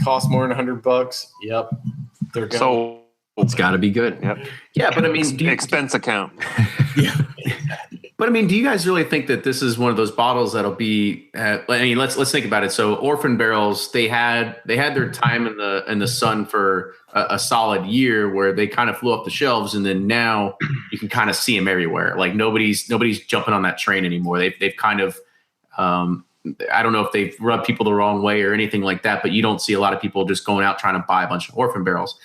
Cost more than $100. Yep. So it's got to be good. Yep. Yeah, but I mean, expense account. Yeah. But I mean, do you guys really think that this is one of those bottles that'll be? Let's think about it. So Orphan Barrels, they had their time in the sun for a solid year, where they kind of flew off the shelves, and then now you can kind of see them everywhere. Like nobody's jumping on that train anymore. They've kind of. I don't know if they've rubbed people the wrong way or anything like that, but you don't see a lot of people just going out trying to buy a bunch of Orphan Barrels.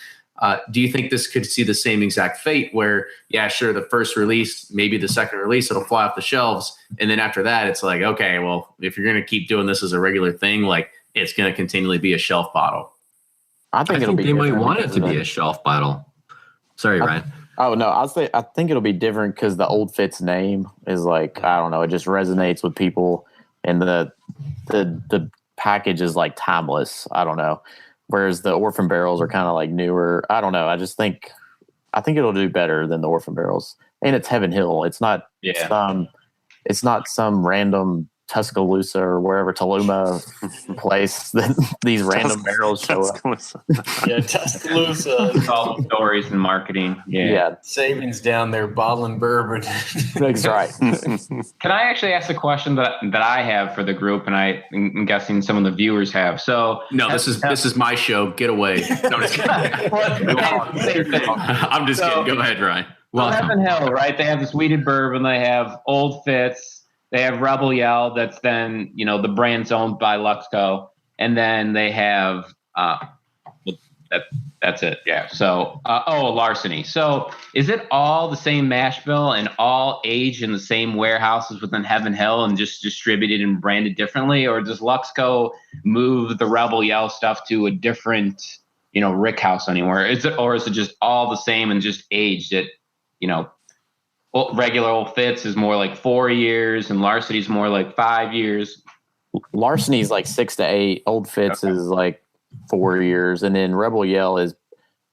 Do you think this could see the same exact fate where, yeah, sure, the first release, maybe the second release, it'll fly off the shelves. And then after that, it's like, okay, well, if you're going to keep doing this as a regular thing, like it's going to continually be a shelf bottle. I think they might want it to be a shelf bottle. Sorry, Ryan. Oh, no, I think it'll be different because the Old Fitz name is like, I don't know, it just resonates with people. And the package is like timeless. I don't know. Whereas the Orphan Barrels are kind of like newer. I don't know. I think it'll do better than the Orphan Barrels. And it's Heaven Hill. It's not some random Tuscaloosa or wherever Tuluma place that these random barrels show up. Yeah, Tuscaloosa. It's all stories and marketing. Yeah. Savings down there bottling bourbon. That's right. Can I actually ask a question that I have for the group, and I'm guessing some of the viewers have? So no, this is my show. Get away. No, I'm just kidding. Go ahead, Ryan. Well, Heaven Hill, right? They have this wheated bourbon. They have Old Fitz. They have Rebel Yell. That's then, the brand's owned by Luxco. And then they have, that's it. Yeah. So, Larceny. So is it all the same mash bill and all aged in the same warehouses within Heaven Hill and just distributed and branded differently? Or does Luxco move the Rebel Yell stuff to a different, rick house anywhere? Is it just all the same and just aged at, regular Old Fitz is more like 4 years and Larceny's more like 5 years? Larceny's like 6 to 8. Old Fitz is like 4 years. And then Rebel Yell is,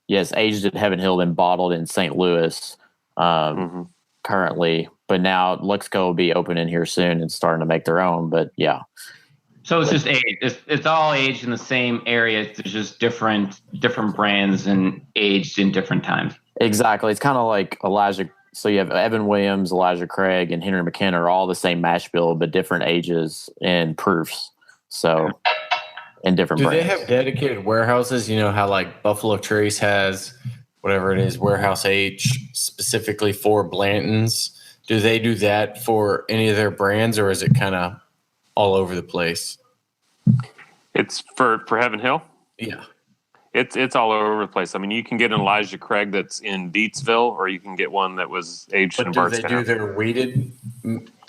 yes, aged at Heaven Hill and bottled in St. Louis currently. But now Luxco will be opening here soon and starting to make their own. But yeah. So it's just aged. It's all aged in the same area. It's just different brands and aged in different times. Exactly. It's kind of like Elijah. So you have Evan Williams, Elijah Craig, and Henry McKenna are all the same mash bill, but different ages and proofs. So, and different brands. Do they have dedicated warehouses? You know how like Buffalo Trace has whatever it is, warehouse H specifically for Blanton's. Do they do that for any of their brands, or is it kind of all over the place? It's for Heaven Hill? Yeah. It's all over the place. I mean, you can get an Elijah Craig that's in Deatsville, or you can get one that was aged in But do they do their weeded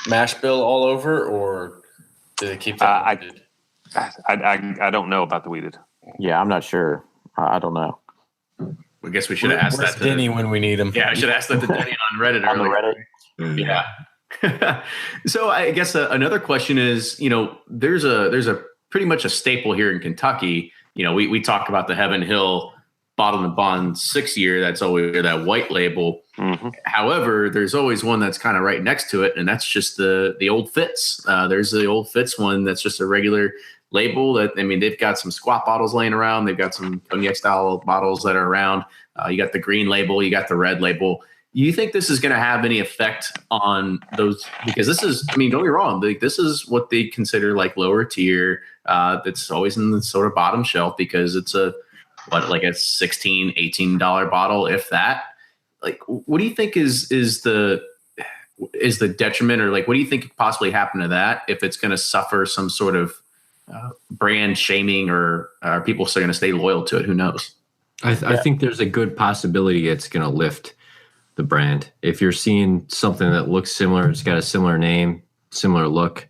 mash bill all over, or do they keep that weeded? I don't know about the weeded. Yeah, I'm not sure. I don't know. I guess we should have asked that to Denny when we need him. Yeah, I should have asked that to Denny on Reddit On the earlier. Reddit. Yeah. So I guess another question is, there's a pretty much a staple here in Kentucky. We talk about the Heaven Hill Bottled and Bond 6 year. That's always that white label. Mm-hmm. However, there's always one that's kind of right next to it, and that's just the old Fitz. There's the old Fitz one that's just a regular label. They've got some squat bottles laying around. They've got some cognac style bottles that are around. You got the green label. You got the red label. You think this is going to have any effect on those? Because this is, don't get me wrong, this is what they consider like lower tier. That's always in the sort of bottom shelf because it's a $16, $18 bottle, if that. Like, what do you think is the detriment, or like, what do you think could possibly happen to that if it's going to suffer some sort of brand shaming, or are people still going to stay loyal to it? Who knows? I think there's a good possibility it's going to lift the brand. If you're seeing something that looks similar, it's got a similar name, similar look,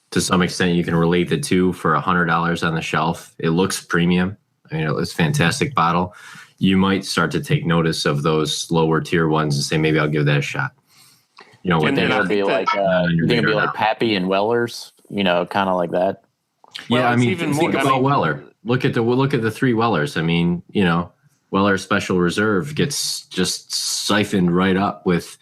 to some extent you can relate the two for $100 on the shelf. It looks premium. It's a fantastic bottle. You might start to take notice of those lower tier ones and say, maybe I'll give that a shot. You're gonna be like Pappy and Weller's, kind of like that. Yeah, Well, even think more- about Weller. Look at the three Wellers. Weller Special Reserve gets just siphoned right up with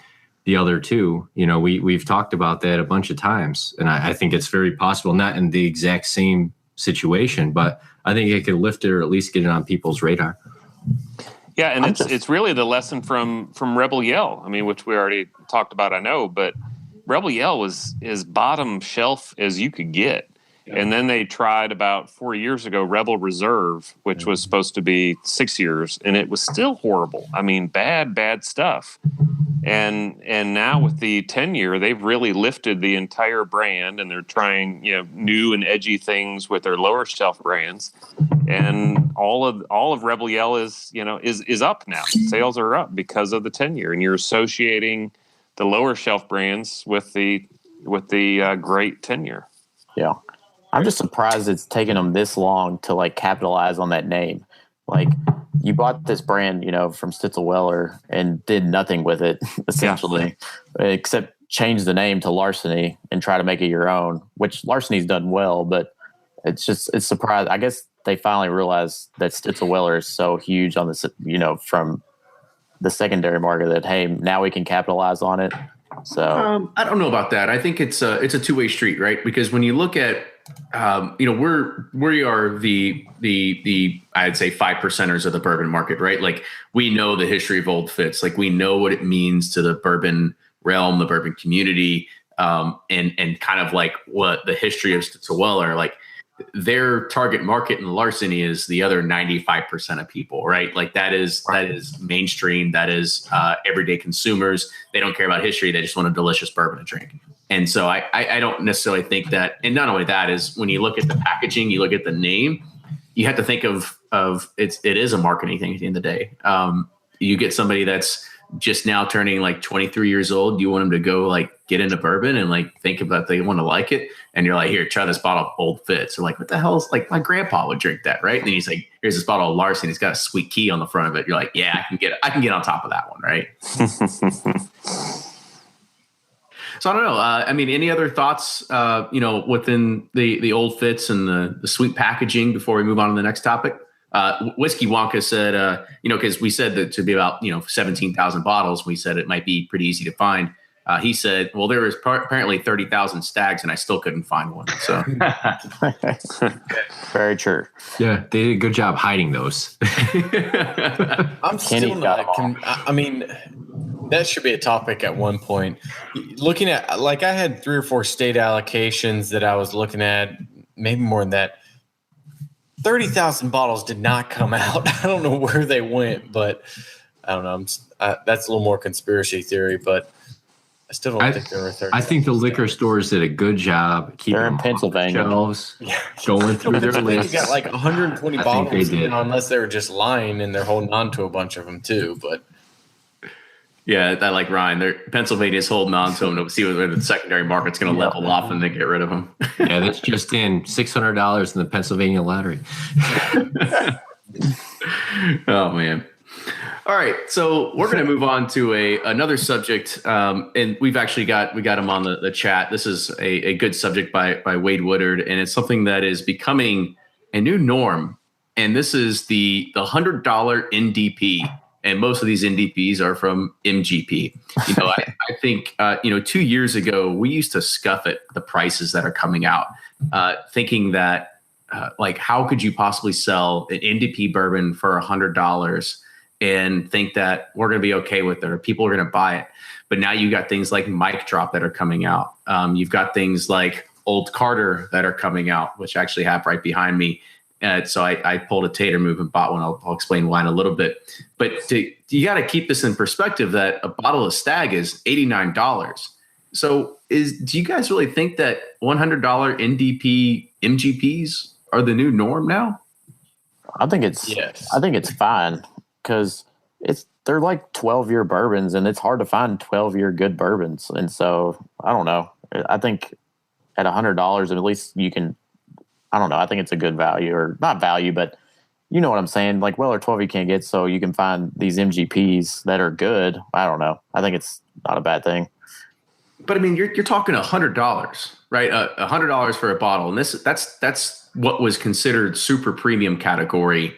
the other two. We've talked about that a bunch of times, and I think it's very possible, not in the exact same situation, but I think it could lift it or at least get it on people's radar. Yeah, and it's really the lesson from Rebel Yell. Which we already talked about, I know, but Rebel Yell was as bottom shelf as you could get. And then they tried about 4 years ago Rebel Reserve, which was supposed to be 6 years, and it was still horrible. Bad stuff. And now with the 10 year, they've really lifted the entire brand, and they're trying new and edgy things with their lower shelf brands. And all of Rebel Yell is up now. Sales are up because of the 10 year, and you're associating the lower shelf brands with the great 10 year. Yeah. I'm just surprised it's taken them this long to like capitalize on that name. Like, you bought this brand, from Stitzel Weller and did nothing with it essentially, except change the name to Larceny and try to make it your own, which Larceny's done well, but it's surprised. I guess they finally realized that Stitzel Weller is so huge on this, from the secondary market that, hey, now we can capitalize on it. So I don't know about that. I think it's a two-way street, right? Because when you look at we are the I'd say 5%ers of the bourbon market, right? Like, we know the history of Old Fitz, like we know what it means to the bourbon realm, the bourbon community, and kind of like what the history of Stitzel Weller, like their target market in Larceny is the other 95% of people, right? Like that is mainstream. That is everyday consumers. They don't care about history. They just want a delicious bourbon to drink. And so I don't necessarily think that. And not only that, is when you look at the packaging, you look at the name, you have to think of it is a marketing thing at the end of the day. You get somebody that's just now turning like 23 years old. You want them to go like get into bourbon and like think about they want to like it. And you're like, here, try this bottle of Old Fitz. They're like, what the hell is, like, my grandpa would drink that, right? And then he's like, here's this bottle of Larceny. It's got a sweet key on the front of it. You're like, yeah, I can get on top of that one, right? So I don't know. Any other thoughts, within the Old Fitz and the sweet packaging before we move on to the next topic? Whiskey Wonka said, because we said that to be about 17,000 bottles, we said it might be pretty easy to find. He said, well, there was apparently 30,000 stags, and I still couldn't find one. So very true. Yeah, they did a good job hiding those. I'm still not. That should be a topic at one point. Looking at, like, I had 3 or 4 state allocations that I was looking at, maybe more than that. 30,000 bottles did not come out. I don't know where they went, but I don't know. That's a little more conspiracy theory, but I still don't think they were 30. I think the liquor stores did a good job keeping They're in them off Pennsylvania. the shelves, going through their I think lists. you got like 120 I think bottles, they did. unless they were just lying and they're holding on to a bunch of them too. But Yeah, I like Ryan. Pennsylvania's holding on to them to see whether the secondary market's going to level off and they get rid of them. Yeah, that's just in $600 in the Pennsylvania lottery. Oh man. All right, so we're going to move on to another subject, and we got him on the chat. This is a good subject by Wade Woodard, and it's something that is becoming a new norm. And this is the $100 NDP, and most of these NDPs are from MGP. You know, I think 2 years ago we used to scuff at the prices that are coming out, thinking that like how could you possibly sell an NDP bourbon for $100? And think that we're going to be okay with it, or people are going to buy it. But now you got things like Mic Drop that are coming out. You've got things like Old Carter that are coming out, which I actually have right behind me. So I pulled a tater move and bought one. I'll explain why in a little bit. But you got to keep this in perspective that a bottle of Stag is $89. So do you guys really think that $100 NDP MGPs are the new norm now? I think it's fine. Because they're like 12-year bourbons, and it's hard to find 12-year good bourbons. And so I don't know. I think at $100, at least you can. I don't know. I think it's a good value, or not value, but you know what I'm saying. Like or 12 you can't get, so you can find these MGPs that are good. I don't know. I think it's not a bad thing. But I mean, you're talking $100, right? $100 for a bottle, and that's what was considered super premium category.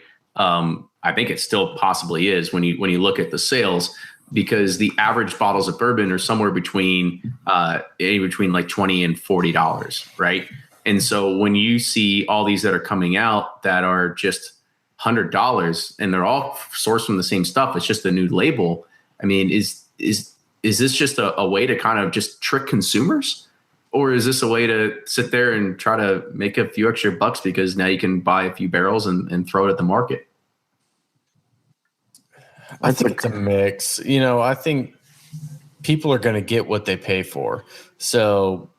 I think it still possibly is when you look at the sales, because the average bottles of bourbon are somewhere between like $20 and $40, right? And so when you see all these that are coming out that are just $100 and they're all sourced from the same stuff, it's just a new label. I mean, is this just a way to kind of just trick consumers? Or is this a way to sit there and try to make a few extra bucks because now you can buy a few barrels and throw it at the market? I think it's a mix. You know, I think people are going to get what they pay for. So,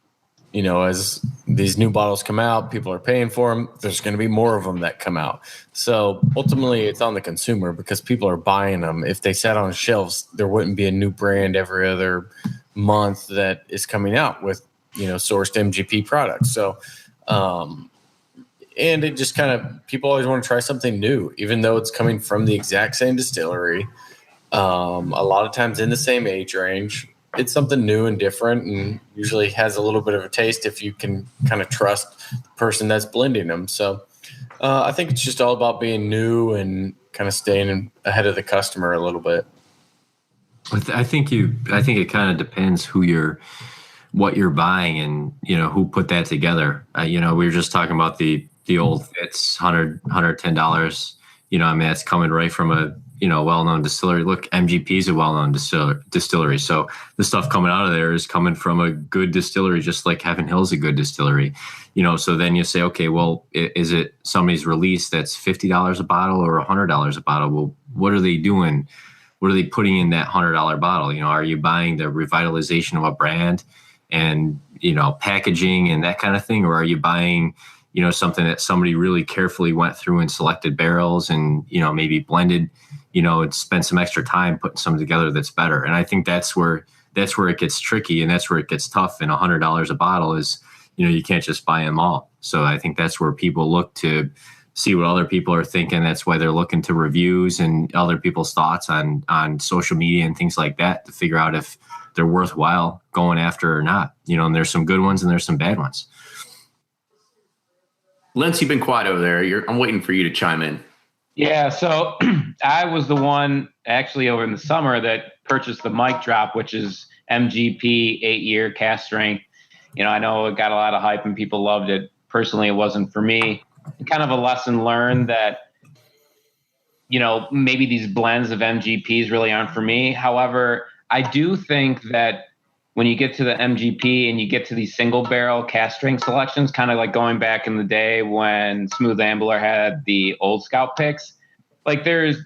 you know, as these new bottles come out, people are paying for them. There's going to be more of them that come out. So ultimately it's on the consumer because people are buying them. If they sat on shelves, there wouldn't be a new brand every other month that is coming out with, sourced MGP products. So, and it just kind of, people always want to try something new, even though it's coming from the exact same distillery. A lot of times in the same age range, it's something new and different, and usually has a little bit of a taste if you can kind of trust the person that's blending them. So I think it's just all about being new and kind of staying ahead of the customer a little bit. I think it kind of depends what you're buying and, who put that together. We were just talking about the old Fitz, $110. That's coming right from a, well-known distillery. Look, MGP is a well-known distillery. So the stuff coming out of there is coming from a good distillery, just like Heaven Hill's a good distillery. So then you say, okay, well, is it somebody's release that's $50 a bottle or $100 a bottle? Well, what are they doing? What are they putting in that $100 bottle? Are you buying the revitalization of a brand and, packaging and that kind of thing? Or are you buying, something that somebody really carefully went through and selected barrels and, maybe blended, and spent some extra time putting something together that's better. And I think that's where it gets tricky, and that's where it gets tough. And $100 a bottle is, you can't just buy them all. So I think that's where people look to see what other people are thinking. That's why they're looking to reviews and other people's thoughts on social media and things like that to figure out if they're worthwhile going after or not. And there's some good ones and there's some bad ones. Lentz, you've been quiet over there. I'm waiting for you to chime in. Yeah, so I was the one actually over in the summer that purchased the Mic Drop, which is MGP 8-year cast strength. I know it got a lot of hype and people loved it. Personally, it wasn't for me. Kind of a lesson learned that, maybe these blends of MGPs really aren't for me. However, I do think that when you get to the MGP and you get to these single barrel cast strength selections, kind of like going back in the day when Smooth Ambler had the Old Scout picks, like there's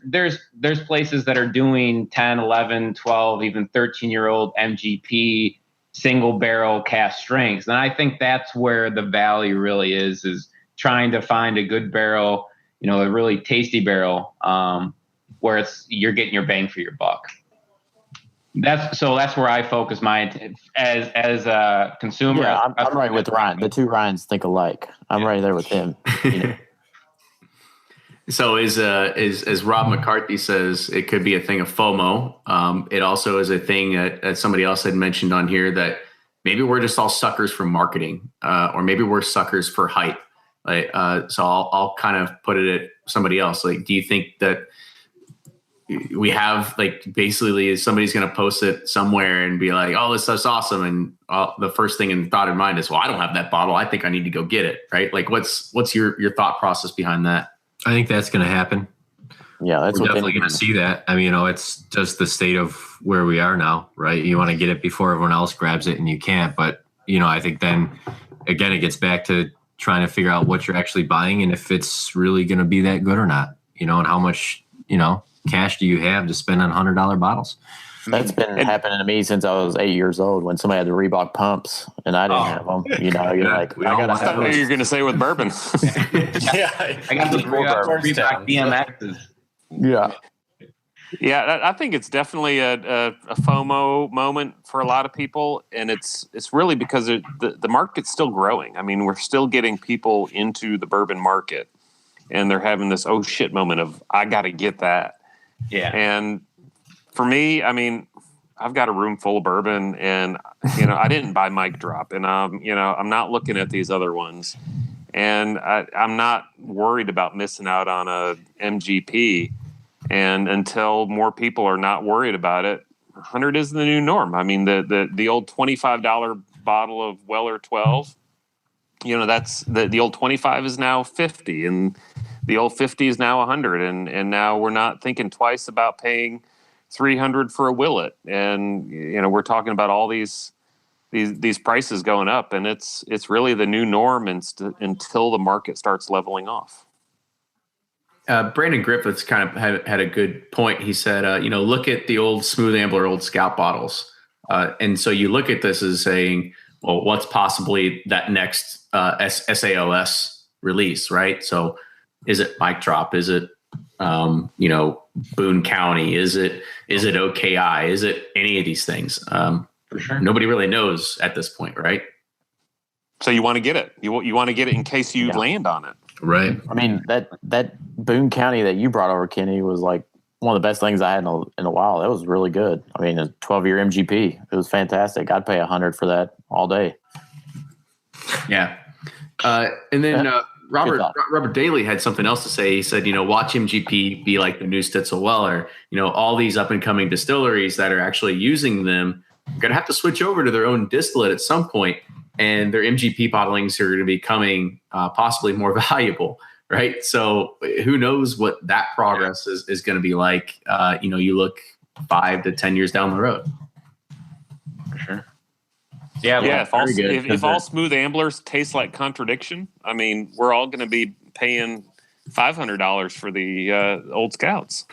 places that are doing 10, 11, 12, even 13-year-old MGP single barrel cask strengths. And I think that's where the value really is trying to find a good barrel, a really tasty barrel, where you're getting your bang for your buck. That's where I focus my as a consumer. Yeah, I'm right with Ryan. The two Ryans think alike. I'm right there with him. So as Rob McCarthy says, it could be a thing of FOMO. It also is a thing that somebody else had mentioned on here, that maybe we're just all suckers for marketing, or maybe we're suckers for hype. So I'll kind of put it at somebody else. Like, do you think that we have, like, basically somebody's going to post it somewhere and be like, oh, this stuff's awesome, and the first thing in thought in mind is, well, I don't have that bottle, I think I need to go get it, right? Like, what's your thought process behind that? I think that's going to happen. Yeah, we're definitely going to see that. I mean, it's just the state of where we are now, right? You want to get it before everyone else grabs it, and you can't. But I think then again, it gets back to trying to figure out what you're actually buying and if it's really going to be that good or not. And how much cash do you have to spend on $100 bottles? That's been happening to me since I was 8 years old, when somebody had the Reebok pumps and I didn't have them. You're like, I thought what you're going to say with bourbon. Yeah, I got the Reebok BMXs. Yeah. Yeah, I think it's definitely a FOMO moment for a lot of people, and it's really because the market's still growing. I mean, we're still getting people into the bourbon market, and they're having this oh shit moment of, I got to get that. Yeah. And for me, I mean, I've got a room full of bourbon, and I didn't buy Mike Drop, and I'm not looking at these other ones, and I'm not worried about missing out on a MGP. And until more people are not worried about it, 100 is the new norm. I mean, the old $25 bottle of Weller 12, that's the old 25 is now 50, and the old 50 is now 100, and now we're not thinking twice about paying $300 for a Willet, and we're talking about all these prices going up, and it's really the new norm until the market starts leveling off. Brandon Griffiths kind of had a good point. He said, look at the old Smooth Ambler, old Scout bottles. And so you look at this as saying, well, what's possibly that next SAOS release, right? So is it Mike Drop? Is it, Boone County? Is it OKI? Is it any of these things? For sure. Nobody really knows at this point, right? So you want to get it. You want to get it in case you land on it. Right. I mean, that Boone County that you brought over, Kenny, was like one of the best things I had in a while. That was really good. I mean, a 12-year MGP. It was fantastic. I'd pay $100 for that all day. Yeah. And then Robert Daly had something else to say. He said, watch MGP be like the new Stitzel Weller. All these up-and-coming distilleries that are actually using them are going to have to switch over to their own distillate at some point. And their MGP bottlings are going to be becoming possibly more valuable, right? So who knows what that progress is going to be like, you look 5 to 10 years down the road. For sure. Yeah, if all Smooth Amblers taste like contradiction, I mean, we're all going to be paying $500 for the old Scouts.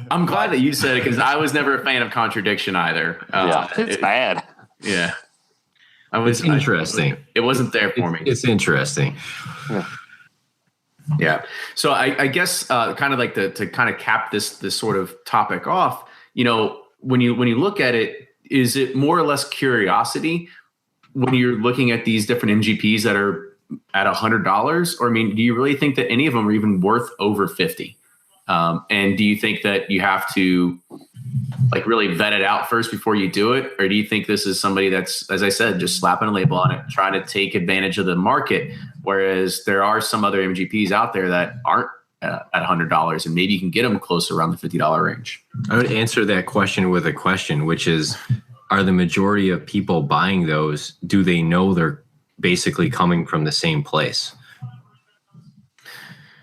I'm glad that you said it, because I was never a fan of contradiction either. It's bad. Yeah. It's interesting. It wasn't there for me. It's interesting. Yeah. So I guess kind of like to kind of cap this sort of topic off, when you look at it, is it more or less curiosity when you're looking at these different MGPs that are at $100? Or, I mean, do you really think that any of them are even worth over 50? And do you think that you have to like really vet it out first before you do it? Or do you think this is somebody that's, as I said, just slapping a label on it, trying to take advantage of the market? Whereas there are some other MGPs out there that aren't at $100, and maybe you can get them close around the $50 range. I would answer that question with a question, which is, are the majority of people buying those, do they know they're basically coming from the same place?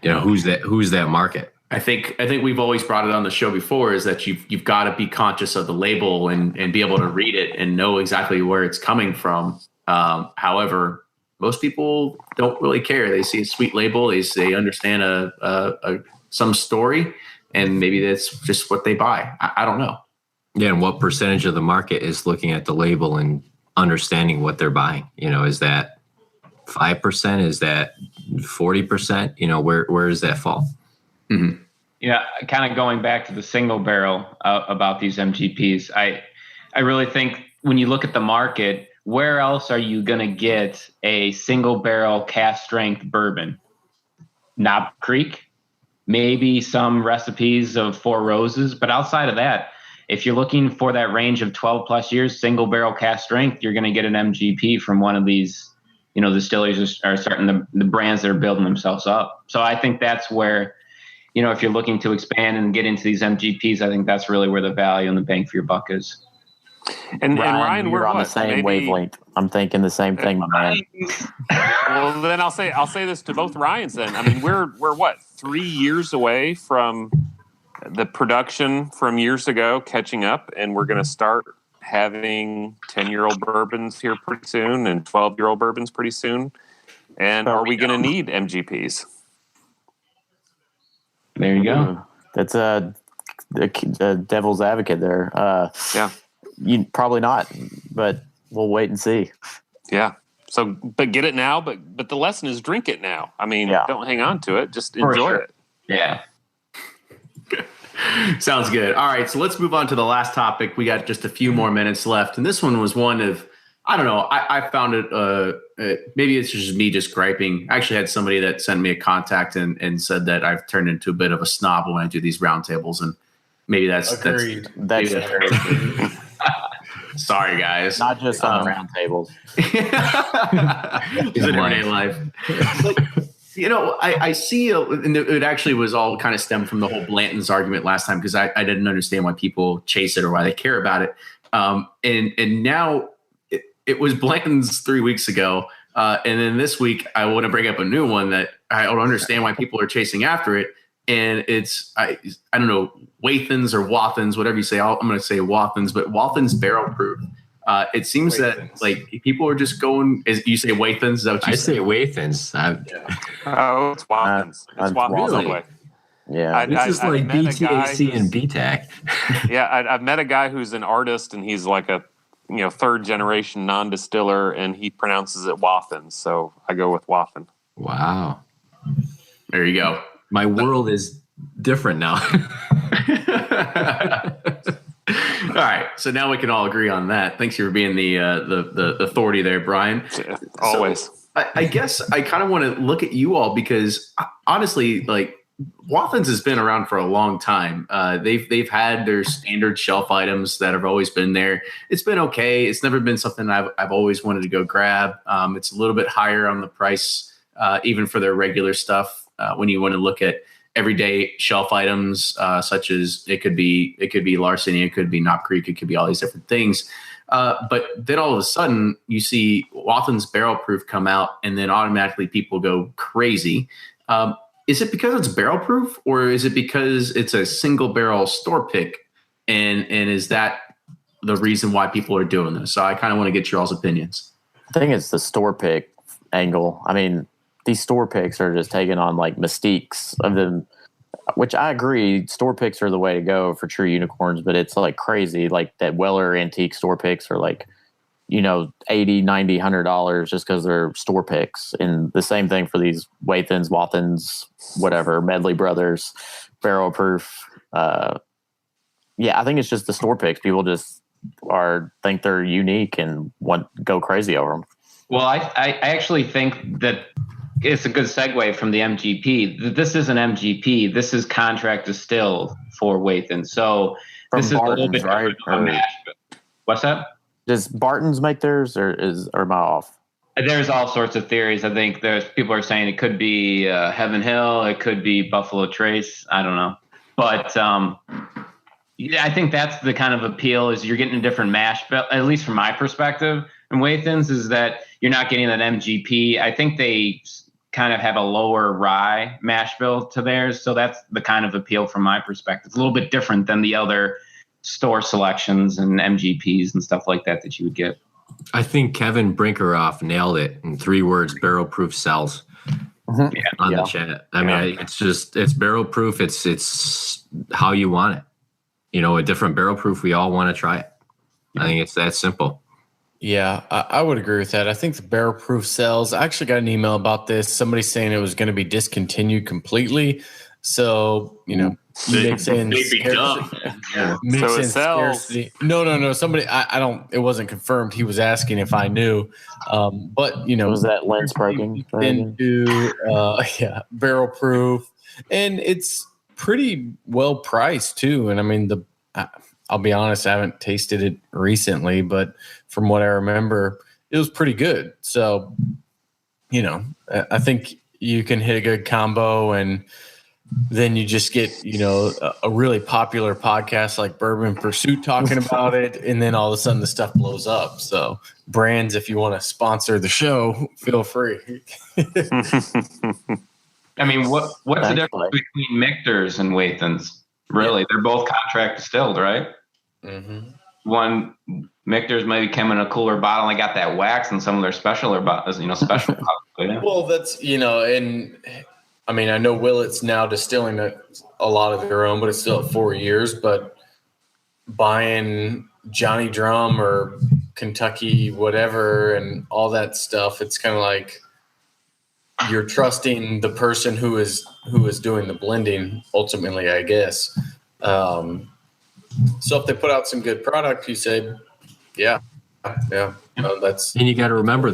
Who's that market? I think we've always brought it on the show before, is that you've got to be conscious of the label and be able to read it and know exactly where it's coming from. However, most people don't really care. They see a sweet label, they understand some story, and maybe that's just what they buy. I don't know. Yeah, and what percentage of the market is looking at the label and understanding what they're buying? Is that 5%? Is that 40%? Where does that fall? Mm-hmm. Yeah, kind of going back to the single barrel about these MGPs, I really think when you look at the market, where else are you going to get a single barrel cask strength bourbon? Knob Creek, maybe some recipes of Four Roses, but outside of that, if you're looking for that range of 12 plus years, single barrel cask strength, you're going to get an MGP from one of these, distilleries are starting the brands that are building themselves up. So I think that's where, if you're looking to expand and get into these MGPs, I think that's really where the value and the bang for your buck is. And Ryan, we're on the same wavelength. I'm thinking the same thing, my man. Well, then I'll say this to both Ryans. Then I mean, we're what, 3 years away from the production from years ago catching up, and we're going to start having 10-year-old bourbons here pretty soon and 12-year-old bourbons pretty soon. And are we going to need MGPs? There you go. That's the devil's advocate there. Yeah. Probably not, but we'll wait and see. Yeah. So, but get it now. But the lesson is drink it now. I mean, Don't hang on to it. Just enjoy it. Yeah. Sounds good. All right. So let's move on to the last topic. We got just a few more minutes left. And this one was one of, I don't know. I found it, maybe it's just me just griping. I actually had somebody that sent me a contact and said that I've turned into a bit of a snob when I do these rountables. And maybe that's sorry, guys. Not just on the roundtables. It's in everyday life. I see, and it actually was all kind of stemmed from the whole Blanton's argument last time, because I didn't understand why people chase it or why they care about it. And now it was Blanton's 3 weeks ago. And then this week, I want to bring up a new one that I don't understand why people are chasing after it. And it's, I don't know, Wathans or Wathans, whatever you say. I'm going to say Wathans, but Wathans barrel proof. It seems that like people are just going, as you say Wathans, is that what you say? I say Wathans. Oh, it's Wathans. It's Wathans. Really? Yeah. This is like BTAC and BTAC. Yeah, I've met a guy who's an artist, and he's like a third generation non-distiller, and he pronounces it Wathans. So I go with Wathan. Wow. There you go. My world is different now. All right, so now we can all agree on that. Thanks for being the authority there, Brian. Always. So I guess I kind of want to look at you all, because honestly, like, Wathans has been around for a long time. They've had their standard shelf items that have always been there. It's been okay. It's never been something I've always wanted to go grab. It's a little bit higher on the price, even for their regular stuff. When you want to look at everyday shelf items, such as it could be Larceny, it could be Knob Creek, it could be all these different things. But then all of a sudden you see Wathan's barrel proof come out, and then automatically people go crazy. Is it because it's barrel proof, or is it because it's a single barrel store pick? And is that the reason why people are doing this? So I kind of want to get your all's opinions. I think it's the store pick angle. I mean, these store picks are just taking on like mystiques of them, which I agree. Store picks are the way to go for true unicorns, but it's like crazy. Like that Weller antique store picks are like, $80, $90, $100 just because they're store picks. And the same thing for these Wathans, whatever, Medley Brothers, barrel proof. I think it's just the store picks. People just think they're unique and go crazy over them. Well, I actually think that it's a good segue from the MGP. This is an MGP. This is contract distilled for Wathan. So From this is Barton's, a little bit right? What's that? Does Barton's make theirs, or am I off? There's all sorts of theories. I think people are saying it could be Heaven Hill. It could be Buffalo Trace. I don't know. But I think that's the kind of appeal, is you're getting a different mash bill, at least from my perspective. And Wathan's is that you're not getting that MGP. I think they kind of have a lower rye mash bill to theirs. So that's the kind of appeal from my perspective. It's a little bit different than the other store selections and MGPs and stuff like that you would get. I think Kevin Brinkeroff nailed it in 3 words: barrel proof cells. On the chat. I mean, it's barrel proof. It's how you want it. You know, a different barrel proof. We all want to try it. I think it's that simple. Yeah, I would agree with that. I think the barrel proof cells, I actually got an email about this. Somebody saying it was going to be discontinued completely. So, you know, mix in scarcity. No. Somebody, I don't, it wasn't confirmed. He was asking if I knew. But, you know, Was that lens breaking? Into, barrel proof. And it's pretty well priced too. And I mean, I'll be honest, I haven't tasted it recently, but from what I remember, it was pretty good. So, you know, I think you can hit a good combo, and then you just get, you know, a really popular podcast like Bourbon Pursuit talking about it, and then all of a sudden the stuff blows up. So brands, if you want to sponsor the show, feel free. I mean, what's the difference between Michter's and Wathens? Really, they're both contract distilled, right? Mm-hmm. One Michter's maybe came in a cooler bottle and got that wax, and some of their special bottles, you know, special. Well, that's, you know, and I mean, I know Willet's now distilling a lot of their own, but it's still at 4 years. But buying Johnny Drum or Kentucky whatever and all that stuff, it's kind of like you're trusting the person who is doing the blending ultimately, I guess. So if they put out some good product, you say, that's. And you got to remember,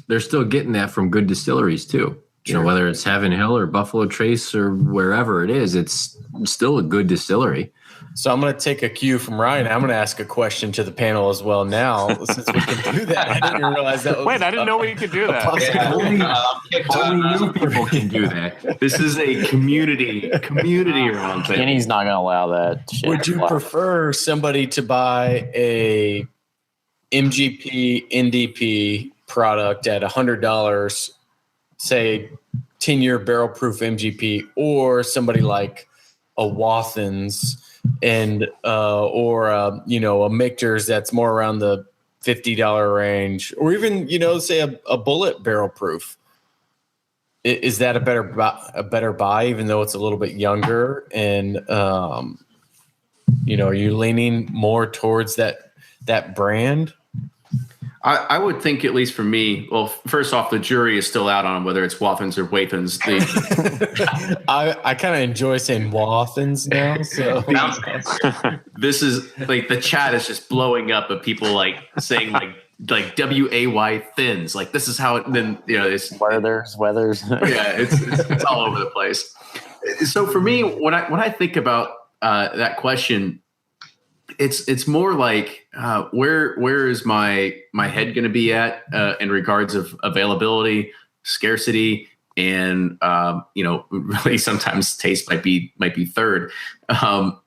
they're still getting that from good distilleries too. You know, whether it's Heaven Hill or Buffalo Trace or wherever it is, it's still a good distillery. So I'm going to take a cue from Ryan. I'm going to ask a question to the panel as well now, since we can do that. I didn't realize that. Wait, I didn't know we could do that. Only new people can do that. This is a community around thing. Kenny's not going to allow that shit. Would you prefer somebody to buy a MGP NDP product at $100, say 10-year barrel proof MGP, or somebody like a Wathens and or you know, a Michter's that's more around the $50 range, or even, you know, say a Bullet barrel proof? Is that a better buy, even though it's a little bit younger? And you know, are you leaning more towards that brand? I would think, at least for me, well, first off, the jury is still out on whether it's Wathens or Wathens. I kind of enjoy saying Wathens now. So this is like, the chat is just blowing up of people like saying like WAY thins. Like, this is how it, then, you know, it's weathers. Yeah, it's all over the place. So for me, when I think about that question, it's more like where is my head going to be at in regards of availability, scarcity, and you know, really sometimes taste might be third,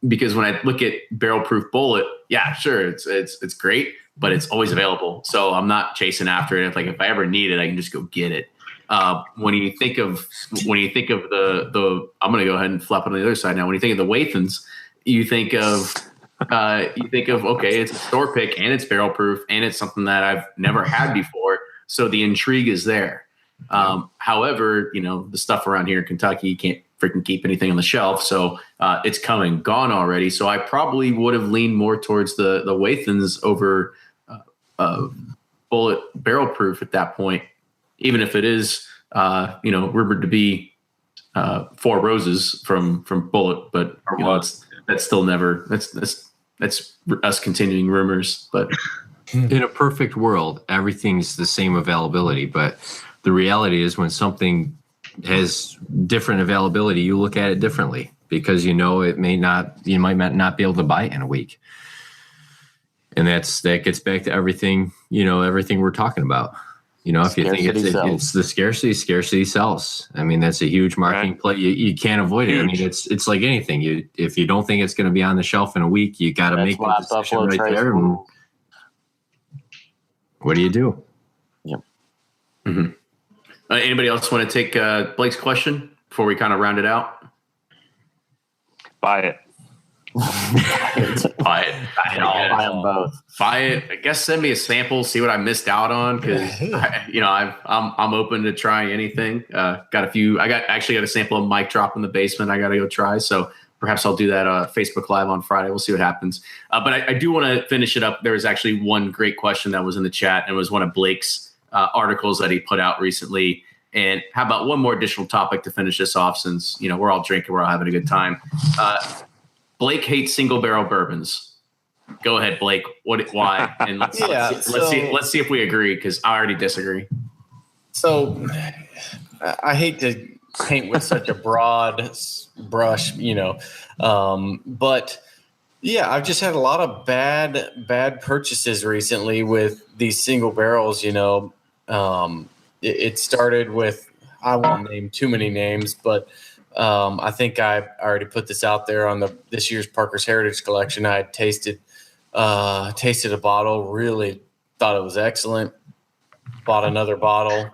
because when I look at barrel proof Bullet, yeah, sure, it's great, but it's always available, so I'm not chasing after it. If I ever need it, I can just go get it. When you think of the I'm going to go ahead and flip on the other side now. When you think of the Wathens, you think of okay, it's a store pick and it's barrel proof and it's something that I've never had before, so the intrigue is there. However, you know, the stuff around here in Kentucky, you can't freaking keep anything on the shelf, so it's come and gone already. So I probably would have leaned more towards the Wathens over Bullet barrel proof at that point, even if it is you know, rumored to be 4 roses from Bullet, but you know, that's still never, that's us continuing rumors. But in a perfect world, everything's the same availability. But the reality is, when something has different availability, you look at it differently, because you know you might not be able to buy it in a week. And that gets back to everything we're talking about. You know, if you think it's the scarcity sells. I mean, that's a huge marketing play. You can't avoid it. I mean, it's like anything. If you don't think it's going to be on the shelf in a week, you got to make that decision right there. And what do you do? Yep. Mm-hmm. Anybody else want to take Blake's question before we kind of round it out? Buy it. Buy it. Buy them both. Buy it. I guess send me a sample, see what I missed out on, because I'm open to trying anything. Got a few. I got a sample of Mic Drop in the basement. I got to go try. So perhaps I'll do that Facebook Live on Friday. We'll see what happens. But I do want to finish it up. There was actually one great question that was in the chat, and it was one of Blake's articles that he put out recently. And how about one more additional topic to finish this off, since we're all drinking, we're all having a good time. Blake hates single barrel bourbons. Go ahead, Blake. Why? And let's see if we agree, because I already disagree. So I hate to paint with such a broad brush, but yeah, I've just had a lot of bad purchases recently with these single barrels. It started with, I won't name too many names, but I think I already put this out there on this year's Parker's Heritage Collection. I had tasted a bottle, really thought it was excellent. Bought another bottle,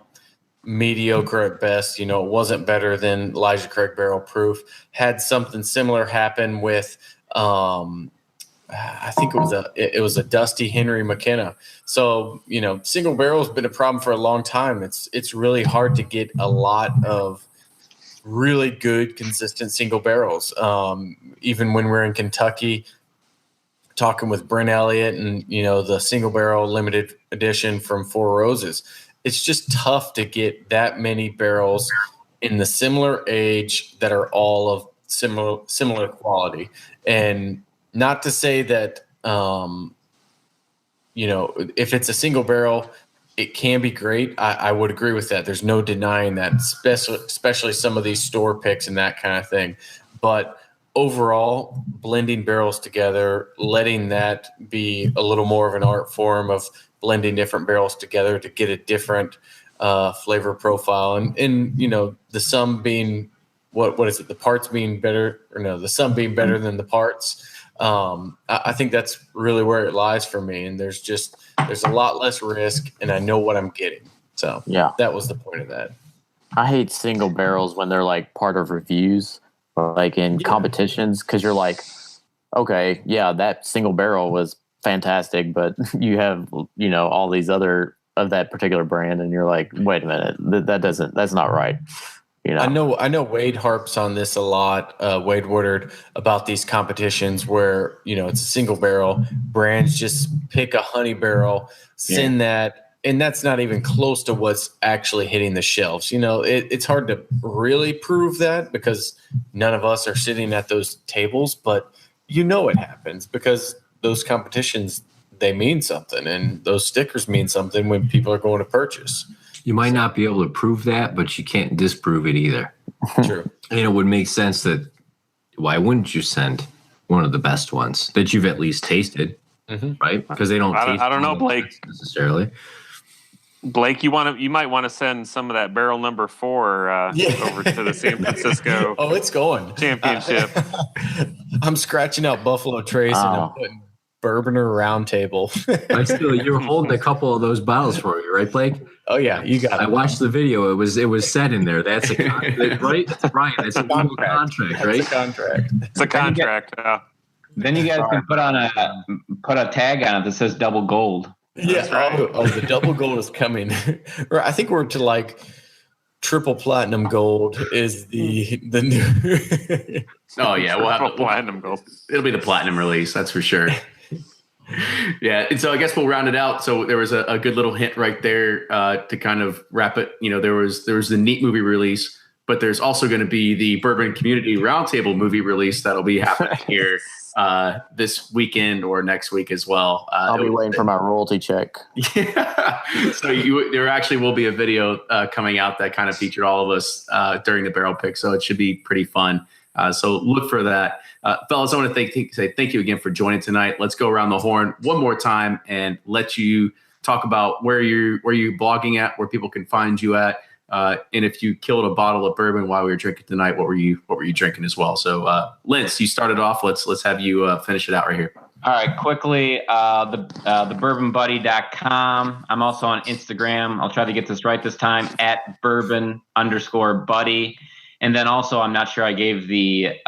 mediocre at best. It wasn't better than Elijah Craig Barrel Proof. Had something similar happen with, I think it was a Dusty Henry McKenna. So, single barrel has been a problem for a long time. It's really hard to get a lot of really good, consistent single barrels. Even when we're in Kentucky, talking with Brent Elliott and, the single barrel limited edition from Four Roses, it's just tough to get that many barrels in the similar age that are all of similar quality. And not to say that, if it's a single barrel, it can be great. I would agree with that. There's no denying that, especially some of these store picks and that kind of thing. But overall, blending barrels together, letting that be a little more of an art form of blending different barrels together to get a different flavor profile. And the sum being, what is it? The parts being better, or no, the sum being better than the parts. I think that's really where it lies for me. And there's a lot less risk, and I know what I'm getting. So yeah, that was the point of that. I hate single barrels when they're like part of reviews, like in competitions, because you're like, okay, yeah, that single barrel was fantastic, but you have, all these other of that particular brand, and you're like, wait a minute, that's not right. I know Wade harps on this a lot, Wade Woodard, about these competitions where, it's a single barrel. Brands just pick a honey barrel, send that, and that's not even close to what's actually hitting the shelves. It's hard to really prove that because none of us are sitting at those tables, but it happens because those competitions, they mean something, and those stickers mean something when people are going to purchase. You might not be able to prove that, but you can't disprove it either. True. And it would make sense that why wouldn't you send one of the best ones that you've at least tasted, right? Because they don't. I don't know, Blake, necessarily. Blake, you might want to send some of that barrel number 4 over to the San Francisco. Oh, it's going championship. I'm scratching out Buffalo Trace and I'm putting Bourboner Round Table. You're holding a couple of those bottles for me, right, Blake? Oh yeah, you got it. I watched the video. It was said in there. That's a contract, right? That's Brian. That's a contract, right? It's a contract. It's a contract. Then you guys can put a tag on it that says double gold. Yeah. Right. The double gold is coming. I think we're to like triple platinum gold is the new. Oh yeah, we'll have platinum gold. It'll be the platinum release, that's for sure. Yeah, and so I guess we'll round it out. So there was a good little hint right there to kind of wrap it. There was the Neat movie release, but there's also going to be the Bourbon Community Roundtable movie release that'll be happening here this weekend or next week as well. I'll be waiting for my royalty check. Yeah. So there actually will be a video coming out that kind of featured all of us during the barrel pick. So it should be pretty fun. So look for that. Fellas, I want to say thank you again for joining tonight. Let's go around the horn one more time and let you talk about where you're blogging at, where people can find you at, and if you killed a bottle of bourbon while we were drinking tonight, what were you drinking as well? So, Lince, you started off. Let's have you finish it out right here. All right, quickly, the bourbonbuddy.com. I'm also on Instagram. I'll try to get this right this time, @bourbon_buddy. And then also, I'm not sure I gave the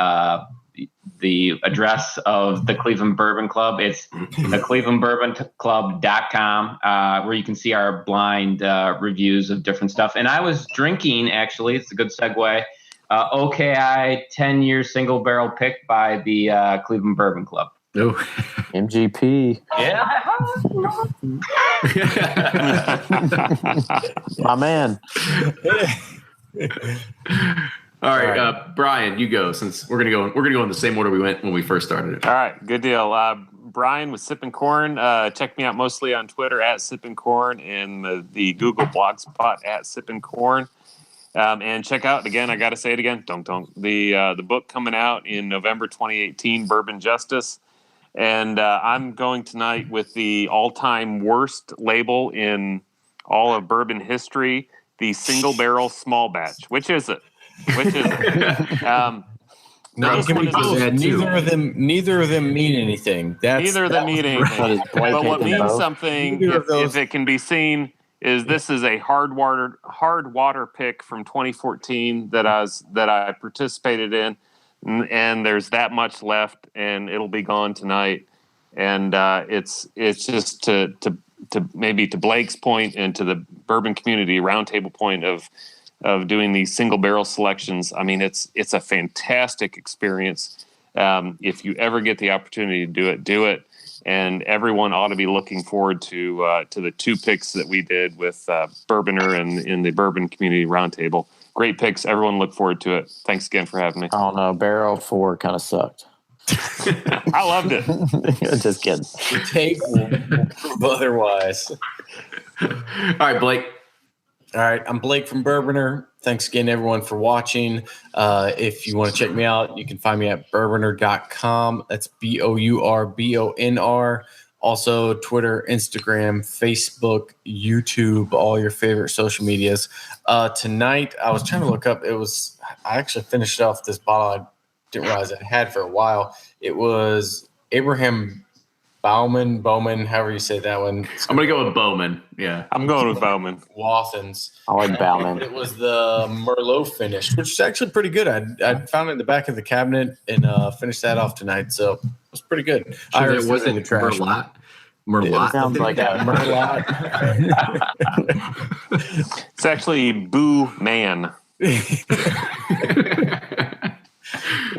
the address of the Cleveland Bourbon Club. It's the clevelandbourbon.club.com, where you can see our blind reviews of different stuff. And I was drinking, actually, it's a good segue, OKI 10-year single barrel pick by the Cleveland Bourbon Club. Oh, MGP. Yeah. My man. All right, Brian, you go, since we're gonna go in the same order we went when we first started it. All right, good deal. Brian with Sippin' Corn. Check me out mostly on Twitter at Sippin' Corn and the Google Blogspot at Sippin' Corn. And check out, again, I got to say it again, the book coming out in November 2018, Bourbon Justice. And I'm going tonight with the all-time worst label in all of bourbon history, the single barrel small batch. Which is it? No, neither of them mean anything. Neither of them mean anything. But what means something, if it can be seen, is this is a hard water pick from 2014 that I participated in, and there's that much left, and it'll be gone tonight. And it's just to maybe to Blake's point and to the bourbon community roundtable point of doing these single barrel selections. I mean, it's a fantastic experience. If you ever get the opportunity to do it. And everyone ought to be looking forward to the 2 picks that we did with Bourboner and in the Bourbon Community Roundtable. Great picks. Everyone look forward to it. Thanks again for having me. I don't know. Barrel 4 kind of sucked. I loved it. Just kidding. The take will prove otherwise. All right, Blake. All right, I'm Blake from Bourboner. Thanks again, everyone, for watching. If you want to check me out, you can find me at bourboner.com. That's BOURBONR. Also, Twitter, Instagram, Facebook, YouTube, all your favorite social medias. Tonight, I was trying to look up. I actually finished off this bottle I didn't realize I had for a while. It was Abraham Bowman, however you say that one. I'm going to go with Bowman. Yeah. I'm going with Bowman. Wathens. I like Bowman. It was the Merlot finish, which is actually pretty good. I found it in the back of the cabinet and finished that off tonight. So it was pretty good. Sure, it wasn't Merlot. It sounds like a Merlot. It's actually Boo Man.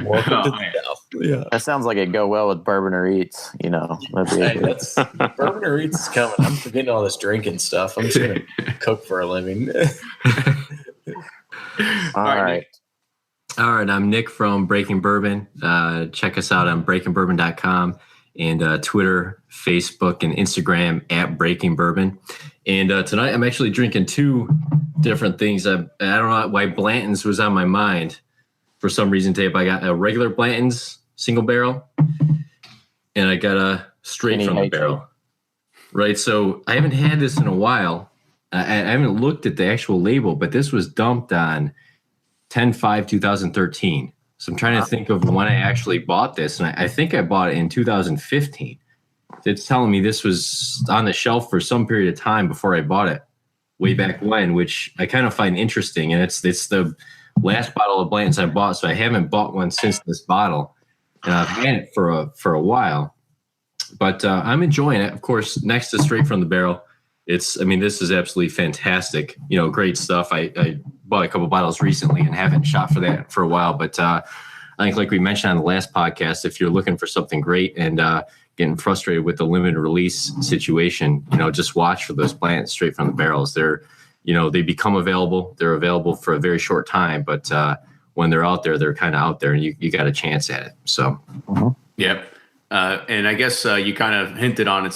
Welcome to the South. Yeah. That sounds like it go well with Bourboner Eats. Bourboner Eats is coming. I'm forgetting all this drinking stuff. I'm just gonna cook for a living. All right. All right, I'm Nick from Breaking Bourbon. Check us out on breakingbourbon.com and Twitter, Facebook, and Instagram at Breaking Bourbon. And tonight I'm actually drinking 2 different things. I don't know why Blanton's was on my mind for some reason today, but I got a regular Blanton's single barrel and I got a straight from the barrel. Right, so I haven't had this in a while. I haven't looked at the actual label, but this was dumped on 10/5/2013. So I'm trying to think of when I actually bought this, and I think I bought it in 2015. It's telling me this was on the shelf for some period of time before I bought it, way back when, which I kind of find interesting. And it's the last bottle of Blanton's I bought, so I haven't bought one since this bottle, and I've had it for a while. But I'm enjoying it. Of course, next to straight from the barrel, this is absolutely fantastic. Great stuff. I bought a couple bottles recently and haven't shot for that for a while. But I think, like we mentioned on the last podcast, if you're looking for something great and getting frustrated with the limited release situation, just watch for those Blanton's straight from the barrels. They become available. They're available for a very short time, but when they're out there, they're kind of out there, and you got a chance at it. So, Yep. And I guess you kind of hinted on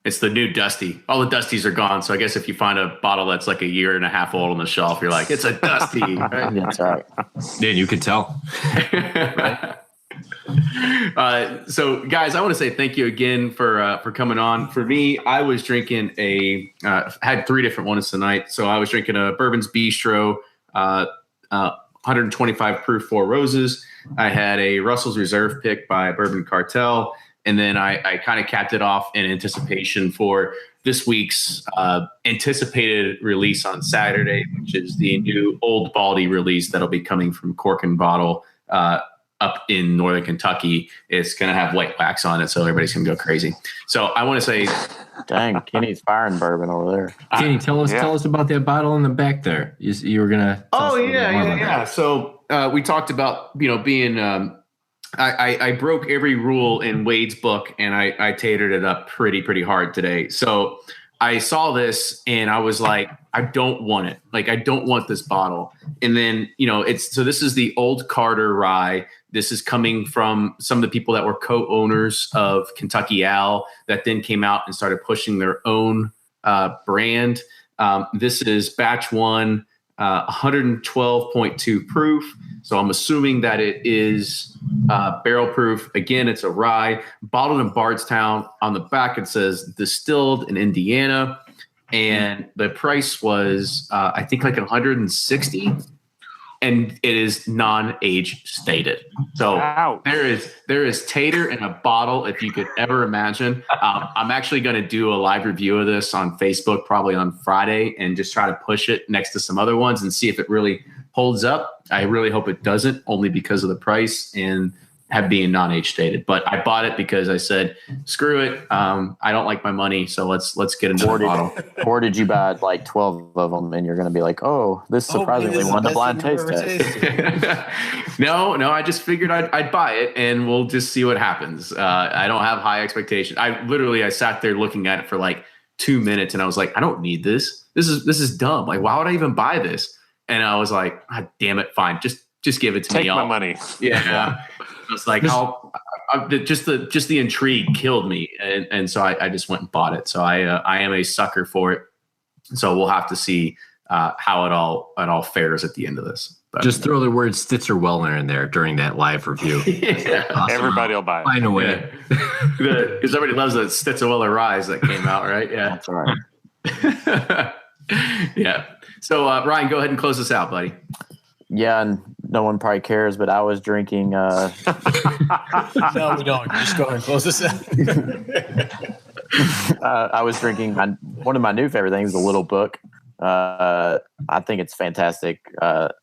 it's the new Dusty. All the Dusties are gone. So I guess if you find a bottle that's like a year and a half old on the shelf, you're like, it's a Dusty. Right? That's right. Then you could tell. So guys, I want to say thank you again for coming on. For me, I was drinking had 3 different ones tonight. So I was drinking a Bourbon's Bistro, 125 proof 4 Roses. I had a Russell's Reserve pick by Bourbon Cartel. And then I kind of capped it off in anticipation for this week's anticipated release on Saturday, which is the new Old Baldy release that'll be coming from Cork and Bottle up in northern Kentucky, it's going to have white wax on it, so everybody's going to go crazy. So I want to say, Dang, Kenny's firing bourbon over there. Kenny, tell us about that bottle in the back there. You were gonna. Yeah. So we talked about being. I broke every rule in Wade's book, and I tatered it up pretty hard today. So I saw this and I was like, I don't want it. Like, I don't want this bottle. And then, this is the Old Carter rye. This is coming from some of the people that were co-owners of Kentucky Al that then came out and started pushing their own brand. This is batch 1, 112.2 proof. So I'm assuming that it is barrel proof. Again, it's a rye bottled in Bardstown. On the back, it says distilled in Indiana. And the price was, I think, like 160. And it is non-age stated. So there is tater in a bottle, if you could ever imagine. I'm actually going to do a live review of this on Facebook probably on Friday and just try to push it next to some other ones and see if it really holds up. I really hope it doesn't, only because of the price and being non-age stated. But I bought it because I said, screw it. I don't like my money, so let's get into the bottle. Or did you buy like 12 of them and you're going to be like, oh, this surprisingly won the blind taste test? No, I just figured I'd buy it and we'll just see what happens. I don't have high expectations. I sat there looking at it for like 2 minutes and I was like, I don't need this. This is dumb. Like, why would I even buy this? And I was like, God damn it, fine. Just give it to me. Take my money. Yeah. I was like, just the intrigue killed me. And so I just went and bought it. So I am a sucker for it. So we'll have to see how it all fares at the end of this. But, just throw the word Stitzer Weller in there during that live review. Yeah. Awesome. Everybody will buy it. Find a way. Because everybody loves the Stitzer Weller Rise that came out, right? Yeah. That's all right. Yeah. So, Ryan, go ahead and close this out, buddy. Yeah, and no one probably cares, but I was drinking. No, we don't. Just go ahead and close this out. I was drinking one of my new favorite things, the Little Book. I think it's fantastic.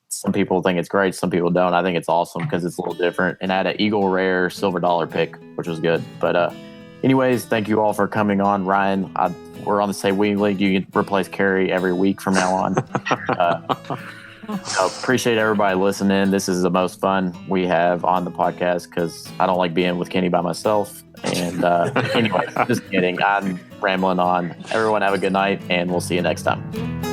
Some people think it's great. Some people don't. I think it's awesome because it's a little different. And I had an Eagle Rare Silver Dollar pick, which was good. But anyways, thank you all for coming on. Ryan, we're on the same wing league. You can replace Carrie every week from now on. So appreciate everybody listening. This is the most fun we have on the podcast because I don't like being with Kenny by myself. And anyway, just kidding. I'm rambling on. Everyone have a good night, and we'll see you next time.